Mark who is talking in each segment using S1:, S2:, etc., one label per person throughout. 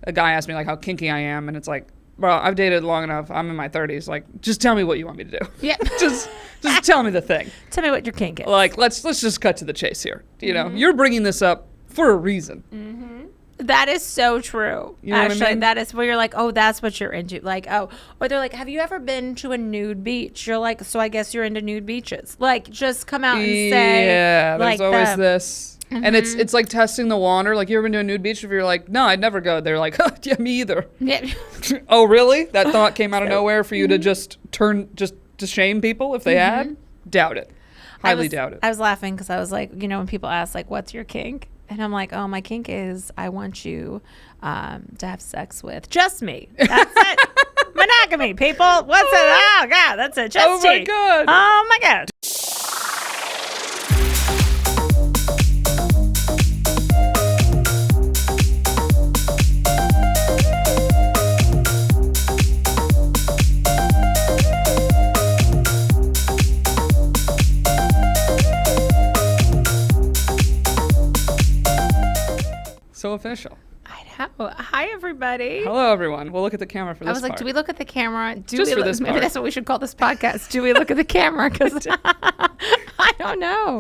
S1: a guy asked me like how kinky I am, and it's like, bro, I've dated long enough. I'm in my 30s. Like, just tell me what you want me to do.
S2: Yeah.
S1: just tell me the thing.
S2: Tell me what your kink is.
S1: Like, let's just cut to the chase here. You know, you're bringing this up for a reason.
S2: That is so true.
S1: You know
S2: Actually,
S1: what I mean?
S2: that is where you're like, oh, that's what you're into. Like, oh, or they're like, have you ever been to a nude beach? You're like, so I guess you're into nude beaches. Like, just come out and say,
S1: yeah,
S2: like,
S1: there's always this. And it's like testing the water. Like, you ever been to a nude beach? If you're like, no, I'd never go. They're like, oh, yeah, me either.
S2: Yeah.
S1: Oh, really? That thought came out of nowhere for you to just to shame people if they had? Doubt it. Highly doubt it.
S2: I was laughing because I was like, you know, when people ask, like, what's your kink? And I'm like, oh, my kink is I want you to have sex with just me. That's it. Monogamy, people. What's it? Oh, God, that's it. Just
S1: Oh, my
S2: me.
S1: God.
S2: Oh, my God.
S1: So official.
S2: I know. Hi, everybody.
S1: Hello, everyone. We'll look at the camera for this
S2: I was like,
S1: part.
S2: do we look at the camera?
S1: Just for this
S2: Maybe
S1: part.
S2: that's what we should call this podcast. Do we look at the camera? Because I don't know.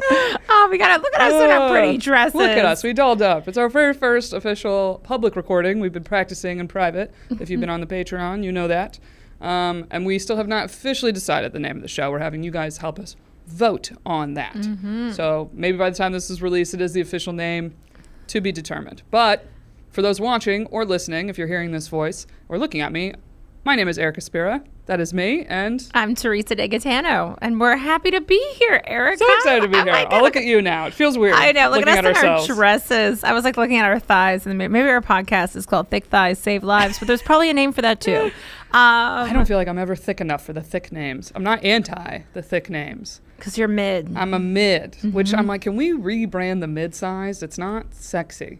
S2: Oh, we got to look at us in our pretty dresses.
S1: Look at us. We dolled up. It's our very first official public recording. We've been practicing in private. If you've been on the Patreon, you know that. And we still have not officially decided the name of the show. We're having you guys help us vote on that. So maybe by the time this is released, it is the official name, to be determined. But for those watching or listening, if you're hearing this voice or looking at me, my name is Erica Spira. That is me, and
S2: I'm Teresa DeGaetano, and we're happy to be here, Erica.
S1: so excited to be
S2: Oh
S1: here.
S2: my God.
S1: I'll look at you now. It feels weird.
S2: I know. Look
S1: looking
S2: at us in
S1: ourselves.
S2: our dresses. I was like looking at our thighs, and maybe our podcast is called Thick Thighs Save Lives, but there's probably a name for that too.
S1: I don't feel like I'm ever thick enough for the thick names. I'm not anti the thick names.
S2: Because you're mid.
S1: I'm a mid, which I'm like, can we rebrand the mid-sized? It's not sexy.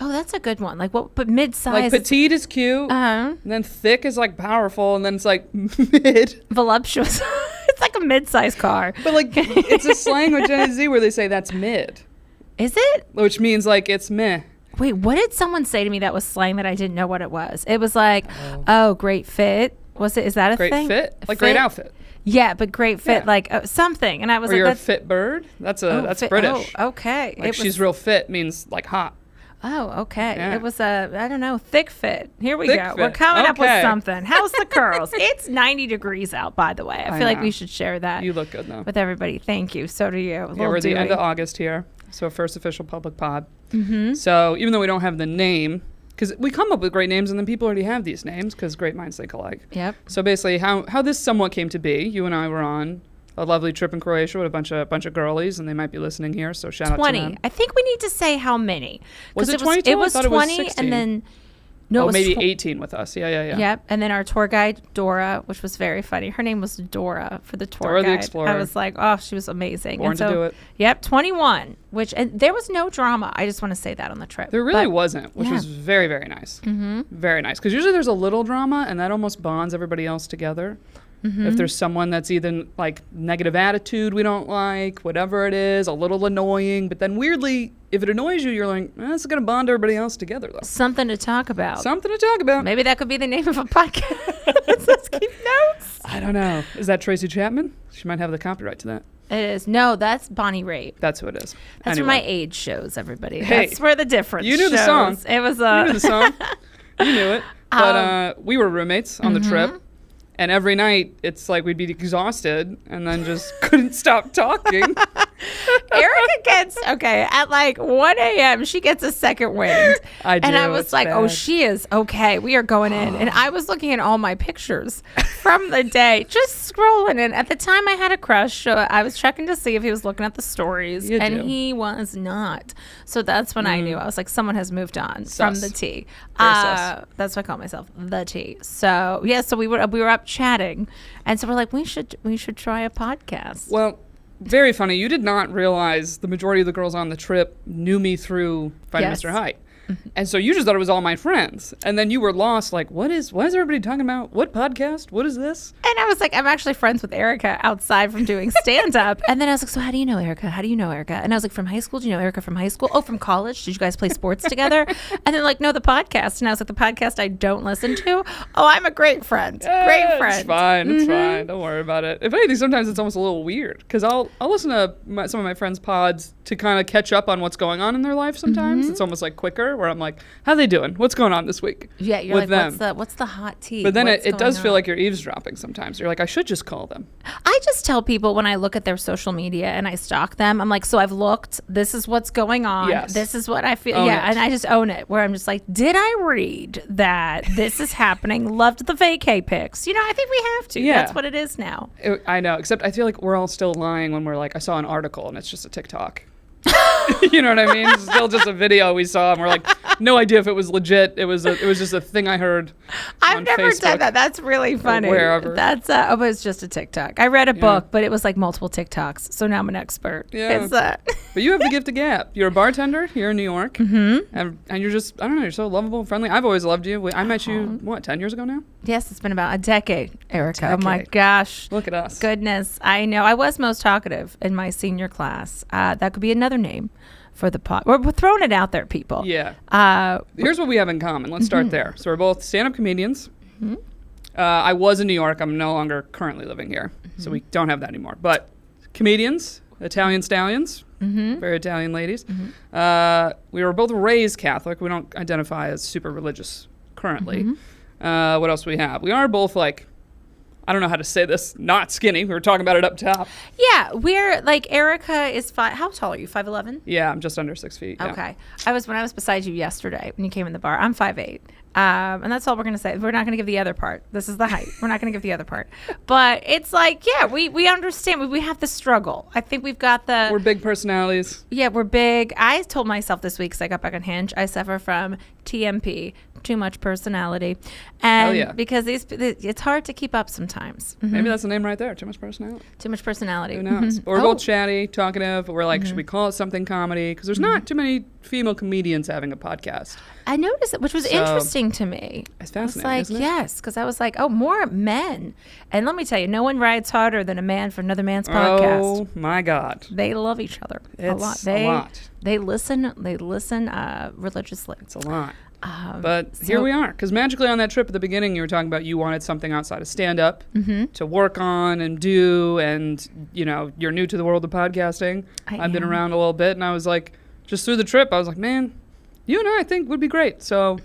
S2: Oh, that's a good one. Like what? But mid-size.
S1: Like petite is cute,
S2: Uh-huh.
S1: and then thick is like powerful, and then it's like mid.
S2: Voluptuous. It's like a mid-size car.
S1: But like, it's a slang with Gen Z where they say that's mid,
S2: Is it?
S1: which means like it's meh.
S2: Wait, what did someone say to me that was slang that I didn't know what it was? It was like, oh, great fit. Was it? Is that a
S1: Great
S2: thing?
S1: fit, like great outfit.
S2: Yeah, but great fit,
S1: Yeah.
S2: like something. And I was
S1: Or
S2: like,
S1: you're a
S2: that's
S1: fit bird. That's
S2: fit-
S1: British.
S2: Oh, okay.
S1: Like she's real fit means like hot.
S2: Oh, okay.
S1: Yeah.
S2: It was I don't know, thick fit. Here we
S1: Thick
S2: go.
S1: fit.
S2: We're coming up with
S1: Okay.
S2: something. How's the curls? It's 90 degrees out, by the way. I feel like
S1: know.
S2: we should share that
S1: You look good though.
S2: with everybody. Thank you. So do you.
S1: Yeah, we're at the end of August here, so first official public pod.
S2: Mm-hmm.
S1: So even though we don't have the name, because we come up with great names and then people already have these names because great minds think alike.
S2: Yep.
S1: So basically, how this somewhat came to be, you and I were on a lovely trip in Croatia with a bunch of girlies, and they might be listening here. So shout out to
S2: 20.
S1: them.
S2: I think we need to say how many.
S1: Was
S2: 'Cause
S1: it 22?
S2: It was
S1: I thought it was
S2: 20,
S1: 16.
S2: and then no, it
S1: Oh,
S2: was
S1: maybe
S2: tw-
S1: 18 with us. Yeah.
S2: Yep. And then our tour guide, Dora, which was very funny. Her name was Dora for the tour
S1: Dora the
S2: guide.
S1: Explorer.
S2: I was like, oh, she was amazing.
S1: Born
S2: and
S1: to do it.
S2: Yep, 21, and there was no drama. I just want to say that on the trip.
S1: There really
S2: But-
S1: wasn't, which
S2: yeah.
S1: was very, very nice. Mm-hmm. Very nice. Because usually there's a little drama, and that almost bonds everybody else together.
S2: Mm-hmm.
S1: If there's someone that's either like negative attitude we don't like, whatever it is, a little annoying, but then weirdly, if it annoys you, you're like, this is going to bond everybody else together, though.
S2: Something to talk about.
S1: Something to talk about.
S2: Maybe that could be the name of a podcast. Let's keep notes.
S1: I don't know. Is that Tracy Chapman? She might have the copyright to that.
S2: It is. No, that's Bonnie Raitt.
S1: That's who it is.
S2: That's
S1: Anyway.
S2: where my age shows, everybody.
S1: Hey,
S2: That's where the difference
S1: you knew the
S2: shows.
S1: song.
S2: It was
S1: You knew the song. You knew it. But we were roommates on the trip. And every night, it's like we'd be exhausted and then just couldn't stop talking.
S2: Erica gets, at like 1 a.m., she gets a second wind.
S1: I do.
S2: And I was
S1: it's
S2: like, oh,
S1: bad.
S2: she is okay. We are going in. And I was looking at all my pictures from the day, just scrolling. And at the time, I had a crush. So I was checking to see if he was looking at the stories.
S1: You
S2: and
S1: do.
S2: he was not. So that's when I knew. I was like, someone has moved on from
S1: Sus.
S2: the T.
S1: Very sus.
S2: That's what I call myself, the T. So, yeah, so we were up chatting. And so we're like, we should try a podcast.
S1: Well, very funny. You did not realize the majority of the girls on the trip knew me through Fighting
S2: Yes.
S1: Mr. Height. And so you just thought it was all my friends. And then you were lost, like, what is everybody talking about? What podcast? What is this?
S2: And I was like, I'm actually friends with Erica outside from doing stand-up. And then I was like, so how do you know Erica? How do you know Erica? And I was like, from high school? Do you know Erica from high school? Oh, from college? Did you guys play sports together? And they're like, no, the podcast. And I was like, the podcast I don't listen to? Oh, I'm a great friend. Great friend.
S1: It's fine. It's fine. Don't worry about it. If anything, sometimes it's almost a little weird because I'll listen to some of my friends' pods to kind of catch up on what's going on in their life sometimes. It's almost like quicker where I'm like, how they doing? What's going on this week?
S2: Yeah, you're
S1: with
S2: like,
S1: them?
S2: what's the hot tea?
S1: But then
S2: What's
S1: it does
S2: going
S1: feel
S2: on?
S1: like you're eavesdropping sometimes. You're like, I should just call them.
S2: I just tell people when I look at their social media and I stalk them, I'm like, so I've looked, this is what's going on.
S1: Yes.
S2: This is what I feel.
S1: Own it.
S2: And I just own it where I'm just like, did I read that this is happening? Loved the vacay pics. I think we have to.
S1: Yeah.
S2: That's what it is now.
S1: I know, except I feel like we're all still lying when we're like, I saw an article and it's just a TikTok. You know what I mean? It's still just a video we saw and we're like, no idea if it was legit. It was just a thing I heard.
S2: I've
S1: on
S2: never
S1: Facebook
S2: done that. That's really funny.
S1: wherever.
S2: That's it was just a TikTok. I read a book, but it was like multiple TikToks. So now I'm an expert.
S1: Yeah.
S2: It's
S1: But you have the gift of gab. You're a bartender here in New York. And you're just, I don't know, you're so lovable and friendly. I've always loved you. I met you, 10 years ago now?
S2: Yes, it's been about a decade, Erica. Oh my gosh.
S1: Look at us.
S2: Goodness. I know. I was most talkative in my senior class. That could be another name for the pod. We're throwing it out there, people.
S1: Yeah. Here's what we have in common. Let's start there. So we're both stand-up comedians. I was in New York. I'm no longer currently living here. So we don't have that anymore. But comedians, Italian stallions, very Italian ladies. We were both raised Catholic. We don't identify as super religious currently. What else do we have? We are both like, I don't know how to say this, not skinny. We were talking about it up top.
S2: Yeah, we're like Erica is how tall are you? 5'11"?
S1: Yeah, I'm just under 6 feet. Yeah.
S2: Okay. When I was beside you yesterday when you came in the bar, I'm 5'8". And that's all we're going to say. We're not going to give the other part. This is the height. We're not going to give the other part. But it's like, yeah, we understand. We have the struggle. I think we've got the...
S1: We're big personalities.
S2: Yeah, we're big. I told myself this week, because I got back on Hinge, I suffer from TMP, too much personality. And
S1: yeah.
S2: because it's hard to keep up sometimes.
S1: Maybe that's the name right there. Too much personality.
S2: Too much personality.
S1: Who knows? But we're both chatty, talkative. But we're like, should we call it something comedy? Because there's not too many female comedians having a podcast.
S2: I noticed it, which was interesting to me.
S1: It's fascinating,
S2: It's like,
S1: isn't it?
S2: yes, because I was like, oh, more men. And let me tell you, no one rides harder than a man for another man's podcast.
S1: Oh, my God.
S2: They love each other a lot.
S1: It's a lot.
S2: They listen religiously.
S1: It's a lot. But here we are. Because magically on that trip at the beginning, you were talking about you wanted something outside of stand-up to work on and do. And, you're new to the world of podcasting. I've been around a little bit. And I was like, just through the trip, I was like, man, you and I think would be great. So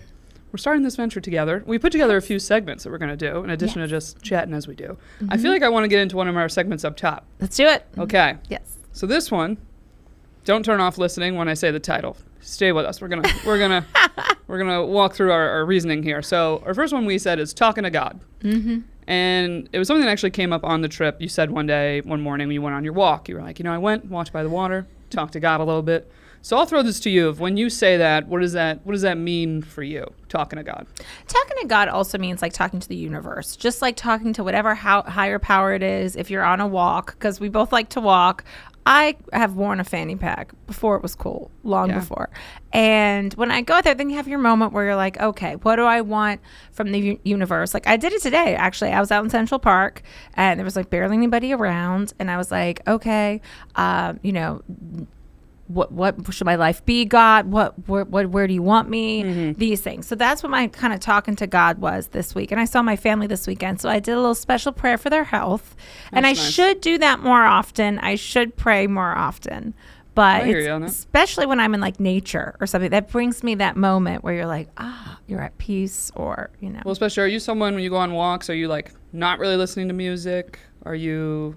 S1: we're starting this venture together. We put together a few segments that we're going to do, in addition to just chatting as we do. I feel like I want to get into one of our segments up top.
S2: Let's do it.
S1: Okay.
S2: Yes.
S1: So this one, don't turn off listening when I say the title. Stay with us. We're gonna walk through our reasoning here. So our first one we said is talking to God. And it was something that actually came up on the trip. You said one morning when you went on your walk, you were like, I walked by the water, talked to God a little bit. So I'll throw this to you. When you say that, what does that mean for you, talking to God?
S2: Talking to God also means like talking to the universe, just like talking to whatever higher power it is. If you're on a walk, because we both like to walk. I have worn a fanny pack before it was cool, long before. And when I go there, then you have your moment where you're like, okay, what do I want from the universe? Like I did it today, actually. I was out in Central Park and there was like barely anybody around. And I was like, okay, what should my life be, God? Where do you want me? These things. So that's what my kind of talking to God was this week. And I saw my family this weekend. So I did a little special prayer for their health. And I should do that more often. I should pray more often. But especially when I'm in like nature or something, that brings me that moment where you're like, you're at peace or,
S1: Well, especially, are you someone when you go on walks, are you like not really listening to music? Are you...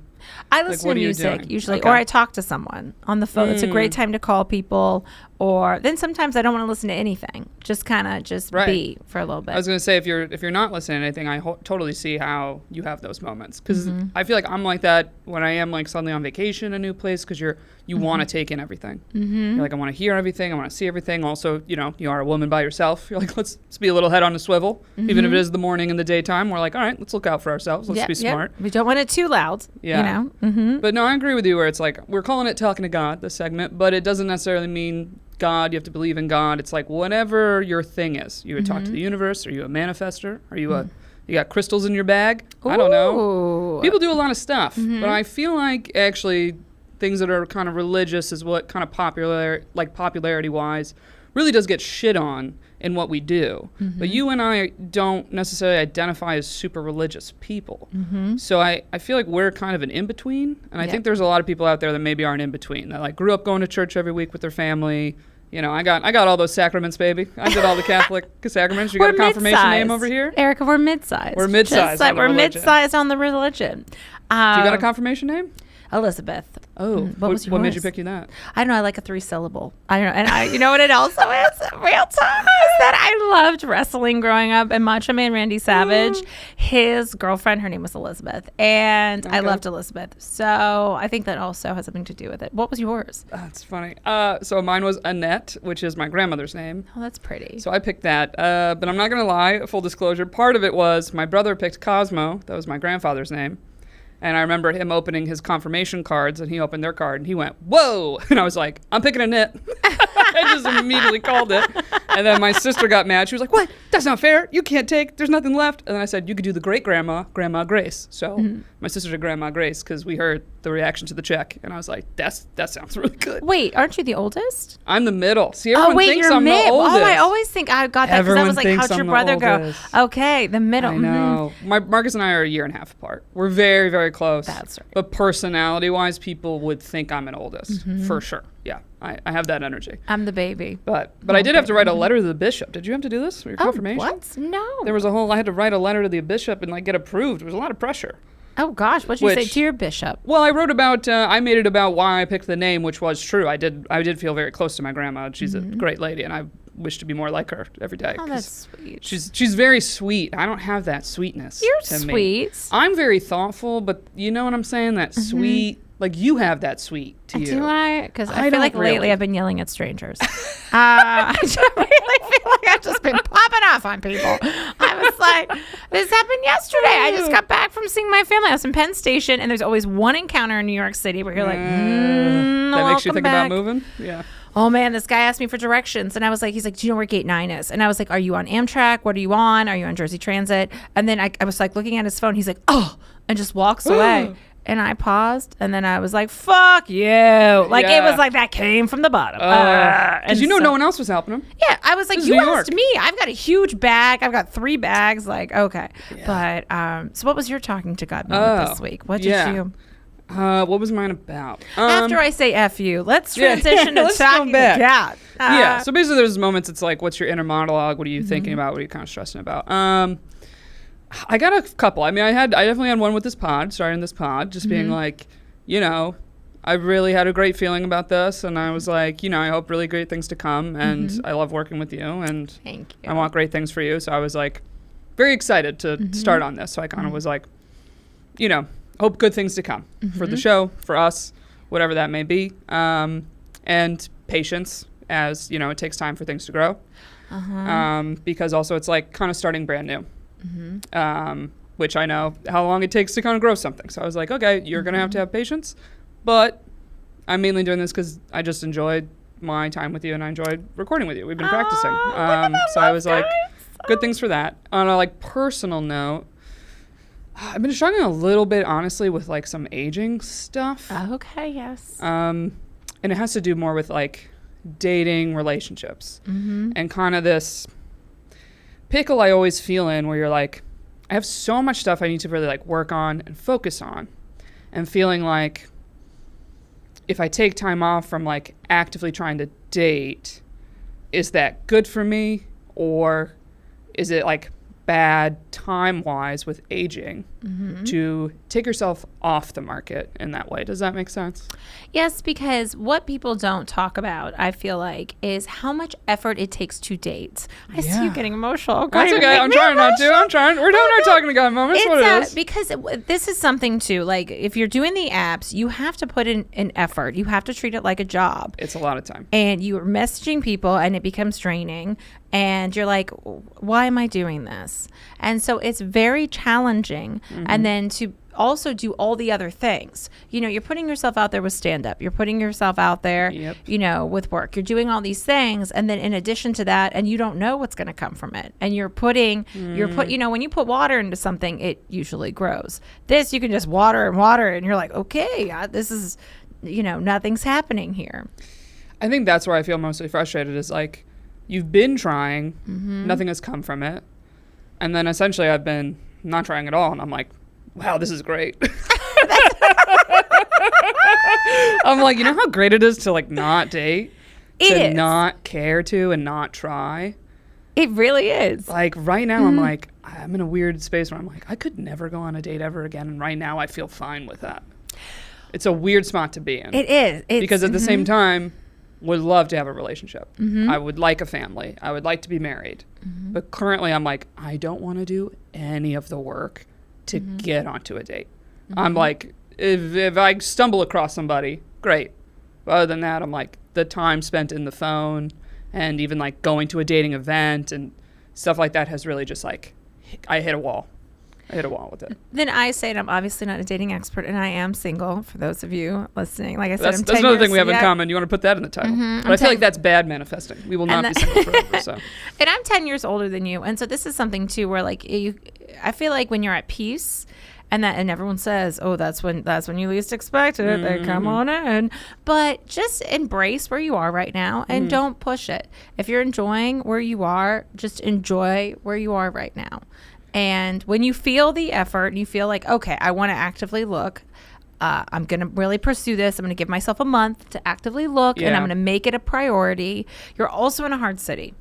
S2: I listen to music usually, or I talk to someone on the phone. It's a great time to call people, or then sometimes I don't want to listen to anything. Just kind of be for a little bit.
S1: I was going to say, if you're not listening to anything, I totally see how you have those moments. Because I feel like I'm like that when I am like suddenly on vacation in a new place, because you want to take in everything. You're like, I want to hear everything. I want to see everything. Also, you are a woman by yourself. You're like, let's be a little head on a swivel. Even if it is the morning and the daytime, we're like, all right, let's look out for ourselves. Let's be smart.
S2: We don't want it too loud.
S1: But no, I agree with you where it's like, we're calling it Talking to God, this segment, but it doesn't necessarily mean God, you have to believe in God. It's like whatever your thing is. You would talk to the universe. Are you a manifester? Are you you got crystals in your bag? I don't know. People do a lot of stuff, but I feel like actually things that are kind of religious is what kind of popularity-wise really does get shit on in what we do. But you and I don't necessarily identify as super religious people. So I feel like we're kind of an in-between. And I think there's a lot of people out there that maybe aren't in between. That like grew up going to church every week with their family. You know, I got all those sacraments, baby. I did all the Catholic sacraments. You got a confirmation name over here?
S2: Erica, we're mid-sized.
S1: We're mid-sized.
S2: Just like we're mid-sized on the religion.
S1: Do you got a confirmation name?
S2: Elizabeth.
S1: Oh, what made you pick you that?
S2: I don't know. I like a 3-syllable. I don't know. And you know what it also is? Real time is that I loved wrestling growing up. And Macho Man Randy Savage, his girlfriend, her name was Elizabeth. And I loved Elizabeth. So I think that also has something to do with it. What was yours?
S1: That's funny. So mine was Annette, which is my grandmother's name.
S2: Oh, that's pretty.
S1: So I picked that. But I'm not going to lie, full disclosure, part of it was my brother picked Cosmo. That was my grandfather's name. And I remember him opening his confirmation cards, and he opened their card, and he went, whoa! And I was like, I'm picking Annette. I just immediately called it. And then my sister got mad. She was like, what? That's not fair. You can't take. There's nothing left. And then I said, you could do the great-grandma, Grandma Grace. So my sister did Grandma Grace because we heard the reaction to the check. And I was like, that sounds really good.
S2: Wait, aren't you the oldest?
S1: I'm the middle. See, everyone thinks I'm the oldest.
S2: Oh, I always think I got that because I was like, how'd your brother go? Okay, the middle.
S1: I know. Marcus and I are a year and a half apart. We're very, very close.
S2: That's right.
S1: But personality-wise, people would think I'm an oldest, for sure. Yeah, I have that energy.
S2: I'm the baby.
S1: But I did have to write a letter to the bishop. Did you have to do this for your confirmation?
S2: What? No.
S1: There was I had to write a letter to the bishop and like get approved. There was a lot of pressure.
S2: Oh gosh, what did you say to your bishop?
S1: Well, I wrote about, I made it about why I picked the name, which was true. I did feel very close to my grandma. She's a great lady, and I wish to be more like her every day.
S2: Oh, that's sweet.
S1: She's very sweet. I don't have that sweetness.
S2: You're
S1: to
S2: sweet.
S1: Me. I'm very thoughtful, but you know what I'm saying? That sweet. Like you have that sweet to you.
S2: Do I? Because I feel like lately I've been yelling at strangers. I really feel like I've just been popping off on people. I was like, this happened yesterday. I just got back from seeing my family. I was in Penn Station, and there's always one encounter in New York City where you're like,
S1: that makes you think about moving? Yeah.
S2: Oh man, this guy asked me for directions, and I was like, he's like, do you know where Gate 9 is? And I was like, are you on Amtrak? What are you on? Are you on Jersey Transit? And then I was like looking at his phone. He's like, oh, and just walks away. And I paused, and then I was like, fuck you. Like, it was like that came from the bottom.
S1: Because no one else was helping him.
S2: Yeah, I was like, you asked me. I've got a huge bag. I've got 3 bags. Like, okay. Yeah. But, so what was your talking to God moment this week? What did you...
S1: what was mine about?
S2: After I say F you, let's transition to talking to God.
S1: So basically there's moments it's like, what's your inner monologue? What are you thinking about? What are you kind of stressing about? I got a couple. I mean, I definitely had one with this pod, starting this pod, just being like, I really had a great feeling about this, and I was like, I hope really great things to come, and I love working with you, and
S2: thank you.
S1: I want great things for you. So I was like very excited to start on this. So I kind of was like, hope good things to come for the show, for us, whatever that may be, and patience, as it takes time for things to grow, because also it's like kind of starting brand new. Which I know how long it takes to kind of grow something. So I was like, okay, you're going to have patience, but I'm mainly doing this because I just enjoyed my time with you and I enjoyed recording with you. We've been practicing. So I was like, good things for that. On a personal note, I've been struggling a little bit, honestly, with some aging stuff.
S2: Okay, yes.
S1: And it has to do more with dating, relationships, and kind of this pickle I always feel in where you're like, I have so much stuff I need to really work on and focus on, and feeling like if I take time off from actively trying to date, is that good for me, or is it bad time-wise with aging to take yourself off the market in that way? Does that make sense?
S2: Yes, because what people don't talk about, I feel like, is how much effort it takes to date. I see you getting emotional.
S1: That's okay. I'm trying not to. I'm trying. We're doing our talking to God moments. What it is.
S2: Because this is something, too. If you're doing the apps, you have to put in an effort. You have to treat it like a job.
S1: It's a lot of time.
S2: And you are messaging people, and it becomes draining. And you're like, why am I doing this? And so it's very challenging. And then also do all the other things. You know, you're putting yourself out there with stand-up. You're putting yourself out there, you know, with work. You're doing all these things. And then in addition to that, and you don't know what's going to come from it. And you know, when you put water into something, it usually grows. This, you can just water and you're like, okay, this is, you know, nothing's happening here.
S1: I think that's where I feel mostly frustrated is like, you've been trying, nothing has come from it. And then essentially I've been not trying at all. And I'm like, wow, this is great. I'm like, you know how great it is to like not date? Not care to and not try?
S2: It really is.
S1: Like right now I'm like, I'm in a weird space where I'm like, I could never go on a date ever again. And right now I feel fine with that. It's a weird spot to be in.
S2: It is.
S1: Because at the same time, would love to have a relationship. I would like a family. I would like to be married. But currently I'm like, I don't want to do any of the work to get onto a date. I'm like, if I stumble across somebody, great. But other than that, I'm like, the time spent in the phone and even like going to a dating event and stuff like that has really just like, I hit a wall. I hit a wall with it.
S2: Then I say, and I'm obviously not a dating expert, and I am single, for those of you listening. Like I said,
S1: that's another thing we have in common. You want to put that in the title. But I feel like that's bad manifesting. We will not be single forever. So.
S2: And I'm 10 years older than you. And so this is something, too, where like I feel like when you're at peace, and everyone says, oh, that's when you least expect it. They come on in. But just embrace where you are right now and don't push it. If you're enjoying where you are, just enjoy where you are right now. And when you feel the effort and you feel like, okay, I want to actively look, I'm going to really pursue this. I'm going to give myself a month to actively look and I'm going to make it a priority. You're also in a hard city.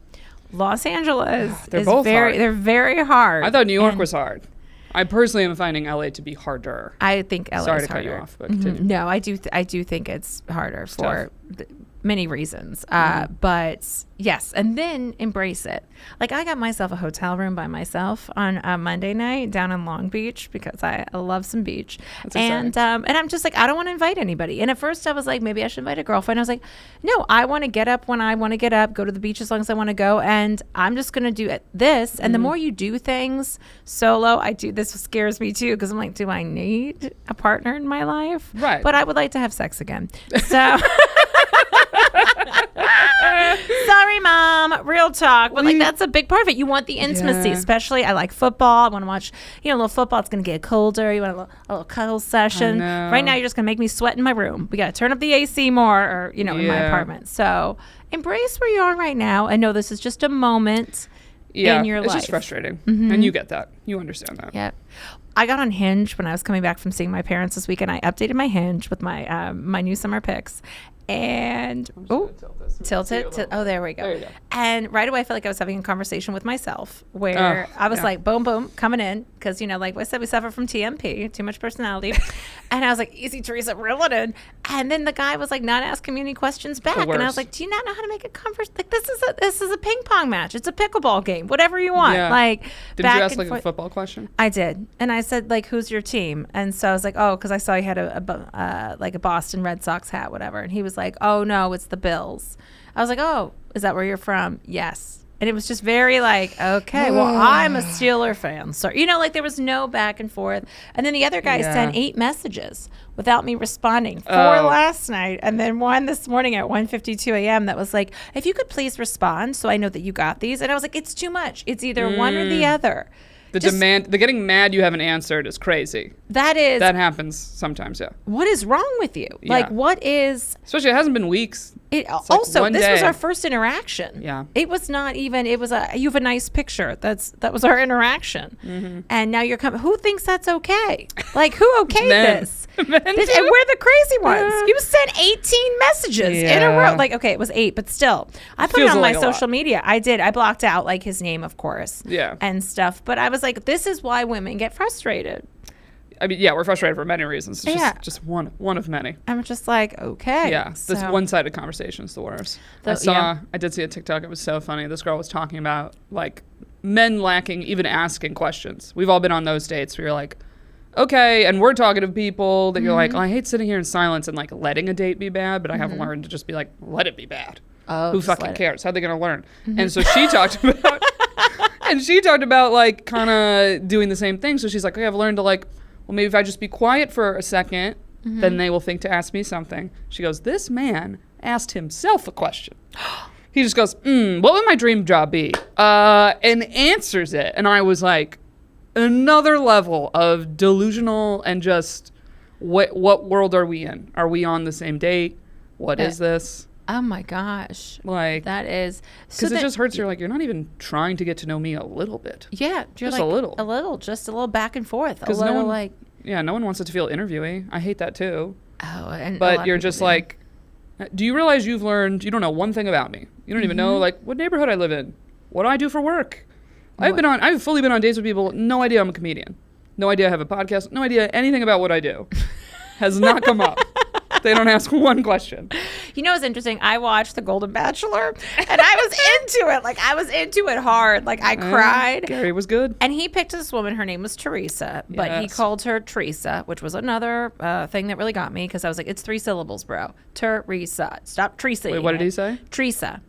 S2: Los Angeles
S1: they're both hard.
S2: They're very hard.
S1: I thought New York was hard. I personally am finding LA to be harder.
S2: I think LA is harder.
S1: Sorry to cut you off, but continue.
S2: No, I do think it's harder for many reasons. But yes, and then embrace it. Like I got myself a hotel room by myself on a Monday night down in Long Beach because I love some beach. And I'm just like, I don't want to invite anybody. And at first I was like, maybe I should invite a girlfriend. I was like, no, I want to get up when I want to get up, go to the beach as long as I want to go. And I'm just going to do this. And the more you do things solo, this scares me too. Cause I'm like, do I need a partner in my life?
S1: Right.
S2: But I would like to have sex again. So sorry, Mom. Real talk. But like that's a big part of it. You want the intimacy, especially I like football. I want to watch, a little football. It's going to get colder. You want a little cuddle session. Right now, you're just going to make me sweat in my room. We got to turn up the AC more or, in my apartment. So embrace where you are right now and know this is just a moment in your life.
S1: It's just frustrating. And you get that. You understand that.
S2: Yeah. I got on Hinge when I was coming back from seeing my parents this week, and I updated my Hinge with my my new summer pics. And tilt it. Oh, there we go.
S1: There you go.
S2: And right away, I felt like I was having a conversation with myself where I was like, boom, boom, coming in. Because, like I said, we suffer from TMP, too much personality. And I was like, easy, Teresa, reel it in. And then the guy was like, not asking me any questions back. And I was like, do you not know how to make a conversation? Like, this is a ping pong match. It's a pickleball game. Whatever you want.
S1: Yeah.
S2: Like,
S1: did you ask like a football question?
S2: I did. And I said, like, who's your team? And so I was like, oh, because I saw you had a Boston Red Sox hat, whatever. And he was like, oh, no, it's the Bills. I was like, oh, is that where you're from? Yes. And it was just very like, okay, well, I'm a Steeler fan. So, like there was no back and forth. And then the other guy sent 8 messages without me responding. 4 last night. And then one this morning at 1:52 a.m. that was like, if you could please respond so I know that you got these. And I was like, it's too much. It's either one or the other.
S1: The getting mad you haven't answered is crazy. That happens sometimes, yeah.
S2: What is wrong with you?
S1: Yeah.
S2: Like, what is...
S1: Especially, it hasn't been weeks.
S2: Also, this was our first interaction.
S1: Yeah.
S2: It was not even... you have a nice picture. That was our interaction. Mm-hmm. And now you're coming... Who thinks that's okay? Like, who okayed this? And we're the crazy ones. You sent 18 messages in a row. Like, okay, it was 8, but still. I put it on my social media. I did. I blocked out, like, his name, of course.
S1: Yeah.
S2: And stuff. But I was like, this is why women get frustrated.
S1: I mean, yeah, we're frustrated for many reasons. It's just one of many.
S2: I'm just like, okay.
S1: Yeah, this one-sided conversation is the worst. I did see a TikTok. It was so funny. This girl was talking about, like, men lacking even asking questions. We've all been on those dates where you're like, okay, and we're talking to people that you're like, oh, I hate sitting here in silence and, like, letting a date be bad, but I have learned to just be like, let it be bad.
S2: Oh,
S1: who fucking cares? How are they going to learn? And so she talked about... And she talked about, like, kind of doing the same thing. So she's like, okay, I've learned to, like... well, maybe if I just be quiet for a second, then they will think to ask me something. She goes, this man asked himself a question. He just goes, what would my dream job be? And answers it. And I was like, another level of delusional and just, what world are we in? Are we on the same date? What is this?
S2: Oh my gosh.
S1: Like,
S2: that is.
S1: Because it just hurts. You're like, you're not even trying to get to know me a little bit.
S2: Yeah.
S1: Just a little.
S2: Just a little back and forth. A little like.
S1: Yeah, no one wants it to feel interviewing. I hate that too.
S2: Oh,
S1: but you're just like, do you realize you don't know one thing about me? You don't even know like what neighborhood I live in, what I do for work. I've fully been on dates with people, no idea I'm a comedian. No idea I have a podcast, no idea anything about what I do. Has not come up. They don't ask one question.
S2: You know what's interesting? I watched The Golden Bachelor, and I was into it. Like, I was into it hard. Like, I cried.
S1: Gary was good.
S2: And he picked this woman. Her name was Teresa, but he called her Teresa, which was another thing that really got me, because I was like, it's 3 syllables, bro. Teresa. Stop Teresa.
S1: Wait, what did he say?
S2: Teresa.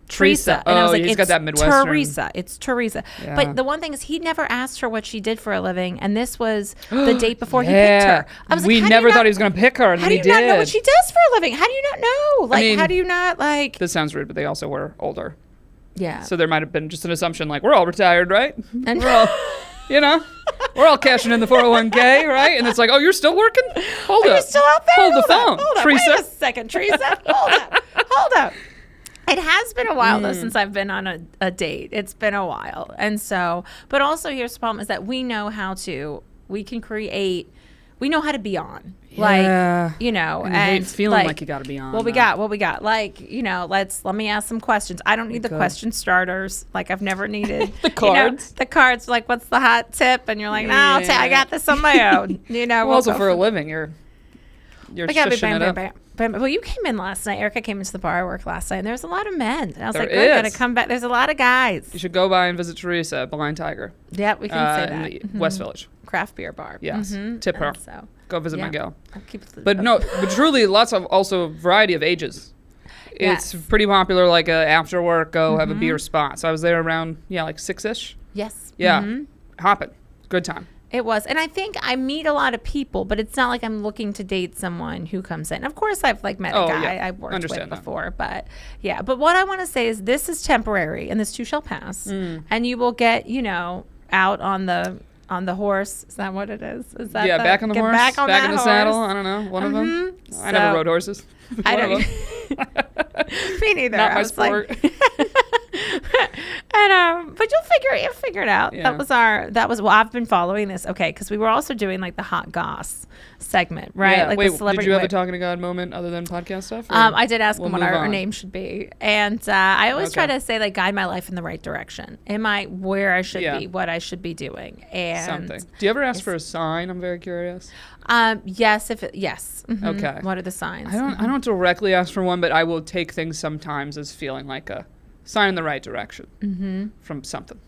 S1: And I was like, he's got that Midwestern.
S2: Teresa. It's Teresa.
S1: Yeah.
S2: But the one thing is, he never asked her what she did for a living, and this was the date before he picked her. I was like,
S1: we never thought he was going to pick her, and
S2: how
S1: then
S2: do you not know what she does for a living? How do you not know? Like,
S1: I mean,
S2: how do you not, like...
S1: This sounds rude, but they also were older.
S2: Yeah.
S1: So there might have been just an assumption, like, we're all retired, right?
S2: And
S1: we're all, we're all cashing in the 401k, right? And it's like, oh, you're still working? Hold up.
S2: Are you still out there?
S1: Hold the phone, Teresa.
S2: Wait a second, Teresa. Hold up. It has been a while, though, since I've been on a date. It's been a while. And so, but also here's the problem is that we know how to be on.
S1: Yeah.
S2: Like,
S1: and I hate feeling like you got to be on.
S2: What we got. Like, let me ask some questions. I don't need the question starters. Like, I've never needed
S1: the cards.
S2: The cards, like, what's the hot tip? And you're like, no, I got this on my own.
S1: Well, also for a living, you're shushing it up.
S2: Well, you came in last night. Erica came into the bar I worked last night, and there was a lot of men. And I was
S1: There
S2: like, I gotta
S1: is.
S2: come back. There's a lot of guys.
S1: You should go by and visit Teresa at Blind Tiger.
S2: Yeah, we can say that.
S1: In the West Village.
S2: Craft beer bar.
S1: Yes. Tip her.
S2: And so,
S1: Go visit my gal.
S2: I'll keep
S1: But truly, lots of also variety of ages. It's pretty popular, like after work, go have a beer spot. So I was there around, like 6-ish.
S2: Yes.
S1: Yeah. Hopping. Good time.
S2: It was. And I think I meet a lot of people, but it's not like I'm looking to date someone who comes in. Of course, I've met a guy I've worked with before. But yeah. But what I want to say is this is temporary and this too shall pass. And you will get, out on the horse. Is that what it is? Is that
S1: back on the horse,
S2: back
S1: in the saddle. I don't know. One of them. I never rode horses.
S2: I don't. Me neither.
S1: Not my sport.
S2: And but you'll figure it out.
S1: Yeah.
S2: I've been following this. Okay, because we were also doing like the hot goss segment, right?
S1: Yeah.
S2: Like
S1: Wait,
S2: the celebrity.
S1: did you have a talking to God moment other than podcast stuff?
S2: I did ask him what our name should be, and I always try to say like guide my life in the right direction. Am I where I should be? What I should be doing? And
S1: something. Do you ever ask for a sign? I'm very curious.
S2: Yes. Yes. Mm-hmm.
S1: Okay.
S2: What are the signs?
S1: I don't directly ask for one, but I will take things sometimes as feeling like a sign in the right direction from something.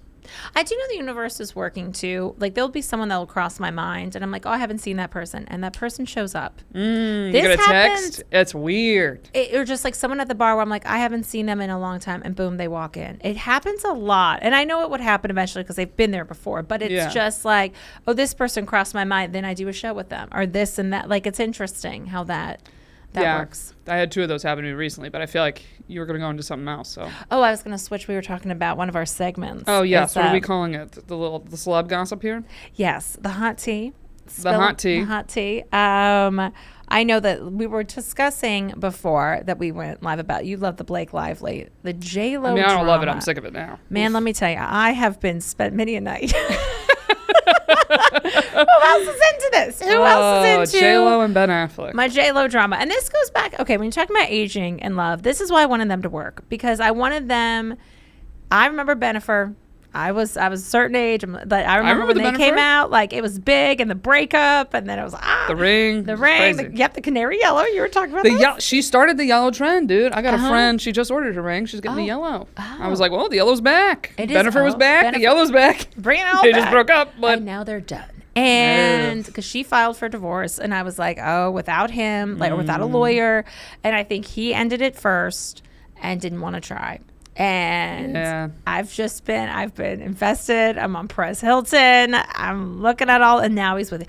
S2: I do know the universe is working too. Like there'll be someone that will cross my mind, and I'm like, oh, I haven't seen that person, and that person shows up.
S1: You get a text. It's weird.
S2: Or just like someone at the bar where I'm like, I haven't seen them in a long time, and boom, they walk in. It happens a lot, and I know it would happen eventually because they've been there before. But it's just like, oh, this person crossed my mind, then I do a show with them, or this and that. Like it's interesting how that works.
S1: I had 2 of those happen to me recently, but I feel like you were going to go into something else. So.
S2: Oh, I was going to switch. We were talking about one of our segments.
S1: Oh, yes. What are we calling it? The celeb gossip here?
S2: Yes. The hot tea.
S1: The hot tea.
S2: The hot tea. I know that we were discussing before that we went live about, you love the Blake Lively, the J-Lo
S1: I don't love it.
S2: drama.
S1: I'm sick of it now.
S2: Man, let me tell you, I have been spent many a night. Who else is into this? Who else is into
S1: J-Lo and Ben Affleck?
S2: My J-Lo drama. And this goes back, okay, when you're talking about aging and love, this is why I wanted them to work. Because I wanted them, I remember Bennifer. I was a certain age, but I remember when they came out, like it was big, and the breakup, and then it was
S1: the ring,
S2: the canary yellow. You were talking about
S1: she started the yellow trend, dude. I got a friend. She just ordered her ring. She's getting the yellow. I was like, well, the yellow's back. Bennifer was back. The yellow's back.
S2: Bring it all
S1: They
S2: back.
S1: just broke up, but
S2: and now they're done. And because she filed for divorce, and I was like, oh, without him, or without a lawyer, and I think he ended it first and didn't want to try. And I've been invested. I'm on Perez Hilton. I'm looking at all, and now he's with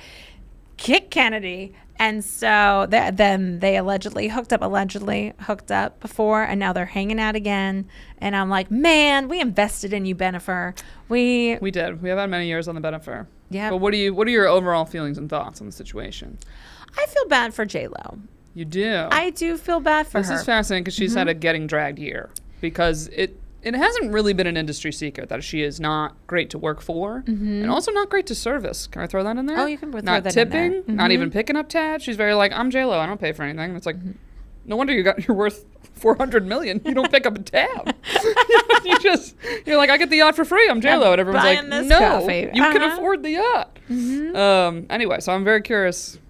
S2: kick Kennedy. And so then they allegedly hooked up before, and now they're hanging out again. And I'm like, man, we invested in you, Bennifer. We
S1: did. We have had many years on the Bennifer.
S2: Yeah.
S1: But what are your overall feelings and thoughts on the situation?
S2: I feel bad for J-Lo.
S1: You do?
S2: I do feel bad for her.
S1: This is fascinating because she's had a getting dragged year, because it hasn't really been an industry secret that she is not great to work for and also not great to service. Can I throw that in there?
S2: Oh, you can throw
S1: not
S2: that
S1: tipping,
S2: in there.
S1: not even picking up tabs. She's very like, I'm J-Lo, I don't pay for anything. And it's like, no wonder you're worth $400 million. You don't pick up a tab. You're like, I get the yacht for free. I'm J-Lo. And everyone's like, no,
S2: coffee.
S1: You can afford the yacht. Anyway, so I'm very curious.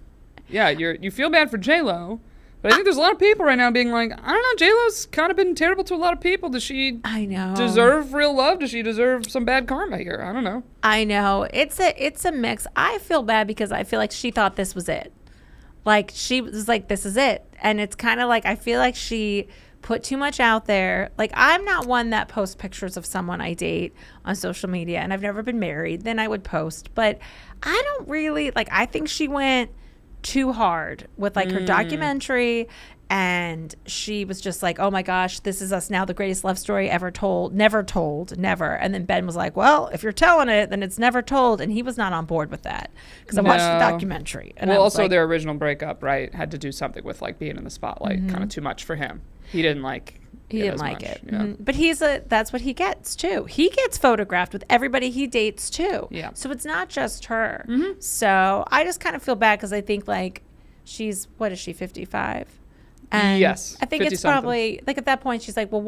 S1: Yeah, you feel bad for J-Lo. But I think there's a lot of people right now being like, I don't know, J-Lo's kind of been terrible to a lot of people. Does she deserve real love? Does she deserve some bad karma here? I don't know.
S2: I know. It's a mix. I feel bad because I feel like she thought this was it. Like, she was like, this is it. And it's kind of like, I feel like she put too much out there. Like, I'm not one that posts pictures of someone I date on social media, and I've never been married. Then I would post. But I don't really, like, I think she went too hard with like her documentary, and she was just like, oh my gosh, this is us now, the greatest love story ever told, never. And then Ben was like, well, if you're telling it, then it's never told. And he was not on board with that, because I watched the documentary. And
S1: well, also like, their original breakup, right, had to do something with like being in the spotlight, kind of too much for him. He didn't like it. Yeah.
S2: But that's what he gets too. He gets photographed with everybody he dates too.
S1: Yeah.
S2: So it's not just her. So I just kind of feel bad because I think like she's, what is she, 55? And
S1: yes.
S2: I think it's probably like at that point she's like, well,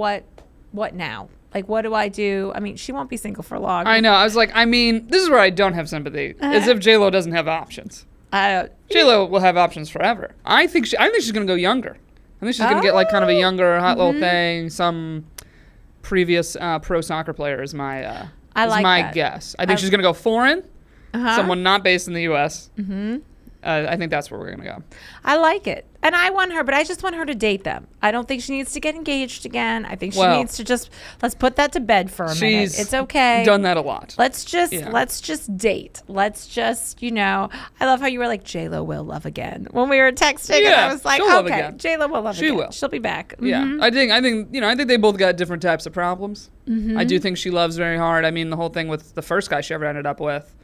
S2: what now? Like, what do I do? I mean, she won't be single for long.
S1: I know. I was like, I mean, this is where I don't have sympathy, as if J-Lo doesn't have options. J-Lo will have options forever. I think she's going to go younger. I think she's going to get like kind of a younger, hot little thing. Some previous pro soccer player is my guess. I think she's going to go foreign, someone not based in the U.S. I think that's where we're going to go.
S2: I like it. And I want her, but I just want her to date them. I don't think she needs to get engaged again. I think she needs to just, let's put that to bed for a minute. It's okay.
S1: Done that a lot.
S2: Let's just date. Let's just, I love how you were like, J-Lo will love again when we were texting.
S1: Yeah,
S2: and I was like, okay, J-Lo will love again.
S1: She will.
S2: She'll be back.
S1: Yeah. I think they both got different types of problems. I do think she loves very hard. I mean, the whole thing with the first guy she ever ended up with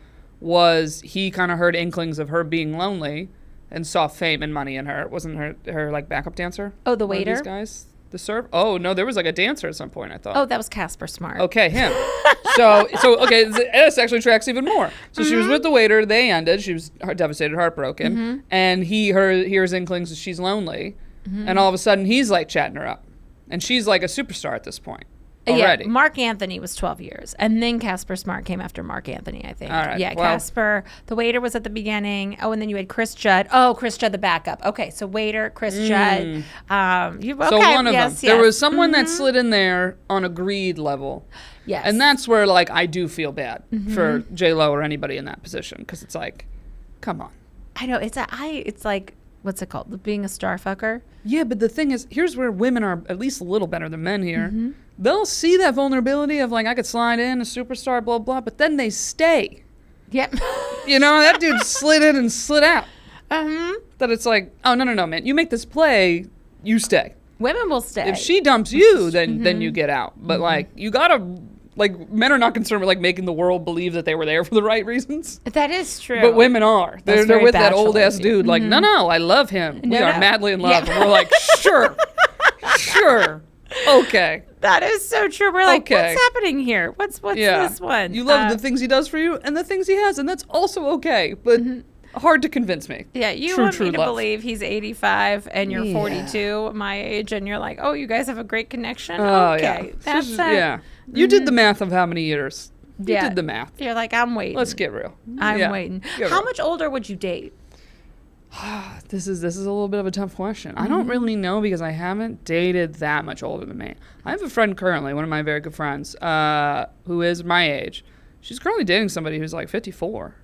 S1: was he kind of heard inklings of her being lonely and saw fame and money in her. It wasn't her like backup dancer.
S2: Oh, the waiter?
S1: These guys? The serve? Oh, no, there was like a dancer at some point, I thought.
S2: Oh, that was Casper Smart.
S1: Okay, him. so okay, this actually tracks even more. So she was with the waiter. They ended. She was devastated, heartbroken. And he hears inklings that she's lonely. And all of a sudden, he's like chatting her up. And she's like a superstar at this point. Already.
S2: Yeah, Mark Anthony was 12 years. And then Casper Smart came after Mark Anthony, I think.
S1: All right.
S2: Yeah, well, Casper. The waiter was at the beginning. Oh, and then you had Chris Judd. Oh, Chris Judd, the backup. Okay, so waiter, Chris Judd.
S1: So one of them. There was someone that slid in there on a greed level.
S2: Yes.
S1: And that's where, like, I do feel bad for J-Lo or anybody in that position. Because it's like, come on.
S2: I know. It's like, what's it called? Being a star fucker?
S1: Yeah, but the thing is, here's where women are at least a little better than men here. They'll see that vulnerability of like, I could slide in, a superstar, blah, blah, but then they stay.
S2: Yep.
S1: That dude slid in and slid out. That it's like, oh, no, man. You make this play, you stay.
S2: Women will stay.
S1: If she dumps you, then you get out. But like, you gotta, like, men are not concerned with like making the world believe that they were there for the right reasons.
S2: That is true.
S1: But women are. They're with that old ass dude. Like, no, I love him. We are madly in love. And we're like, sure. Okay.
S2: That is so true. We're like, what's happening here? What's this one?
S1: You love the things he does for you and the things he has, and that's also okay. But hard to convince me.
S2: Yeah, you want me to believe he's 85 and you're 42, my age, and you're like, oh, you guys have a great connection? Okay.
S1: Yeah. You did the math of how many years. You did the math.
S2: You're like, I'm waiting.
S1: Let's get real.
S2: I'm waiting. How much older would you date?
S1: This is a little bit of a tough question. I don't really know because I haven't dated that much older than me. I have a friend currently, one of my very good friends, who is my age. She's currently dating somebody who's like 54.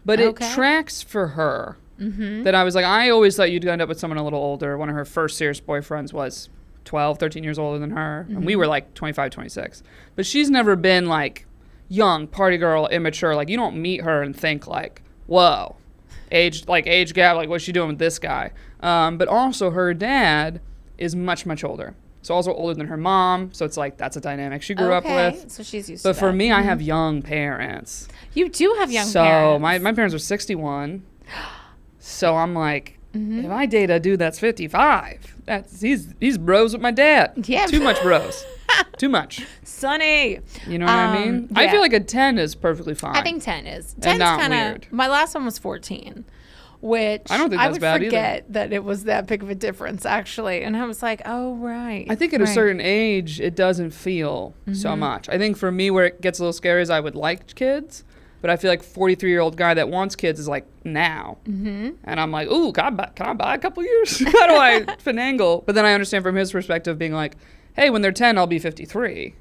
S1: But it tracks for her that I was like, I always thought you'd end up with someone a little older. One of her first serious boyfriends was 12, 13 years older than her. And we were like 25, 26. But she's never been like young, party girl, immature. Like, you don't meet her and think like, whoa. age gap, like what's she doing with this guy? But also her dad is much, much older. So also older than her mom. So it's like, that's a dynamic she grew up with.
S2: So she's used to
S1: But
S2: that.
S1: for me, I have young parents.
S2: You do have young
S1: So
S2: parents.
S1: my parents are 61. So I'm like, if I date a dude that's 55, he's bros with my dad.
S2: Yeah.
S1: Too much bros. Too much.
S2: Sonny.
S1: You know what I mean? I
S2: yeah.
S1: feel like a 10 is perfectly fine.
S2: I think 10 is. 10's
S1: And not
S2: kind
S1: weird.
S2: of. My last one was 14, which
S1: I don't think that's
S2: would
S1: bad either.
S2: forget that it was that big of a difference, actually. And I was like, oh, right.
S1: I think at a certain age, it doesn't feel so much. I think for me, where it gets a little scary is I would like kids, but I feel like 43-year-old guy that wants kids is like now. And I'm like, ooh, can I buy a couple years? How do I finagle? But then I understand from his perspective being like, hey, when they're 10, I'll be 53.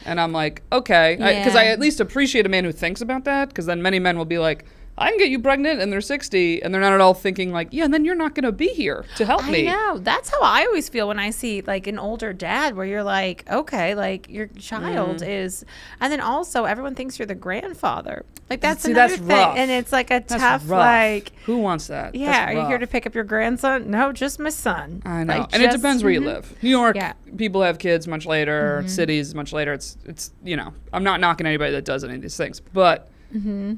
S1: And I'm like, okay. Because I at least appreciate a man who thinks about that, because then many men will be like, I can get you pregnant, and they're 60, and they're not at all thinking like, yeah, and then you're not going to be here to help me.
S2: I know. That's how I always feel when I see like an older dad, where you're like, okay, like your child is, and then also everyone thinks you're the grandfather. Like that's
S1: See,
S2: another
S1: that's
S2: thing,
S1: rough.
S2: and it's like a
S1: That's
S2: tough
S1: rough.
S2: like.
S1: Who wants that?
S2: Yeah,
S1: That's
S2: are you here
S1: rough.
S2: to pick up your grandson? No, just my son.
S1: I know,
S2: Like,
S1: and it
S2: just-
S1: depends where you live. New York,
S2: Yeah.
S1: people have kids much later. Cities much later. It's I'm not knocking anybody that does any of these things, but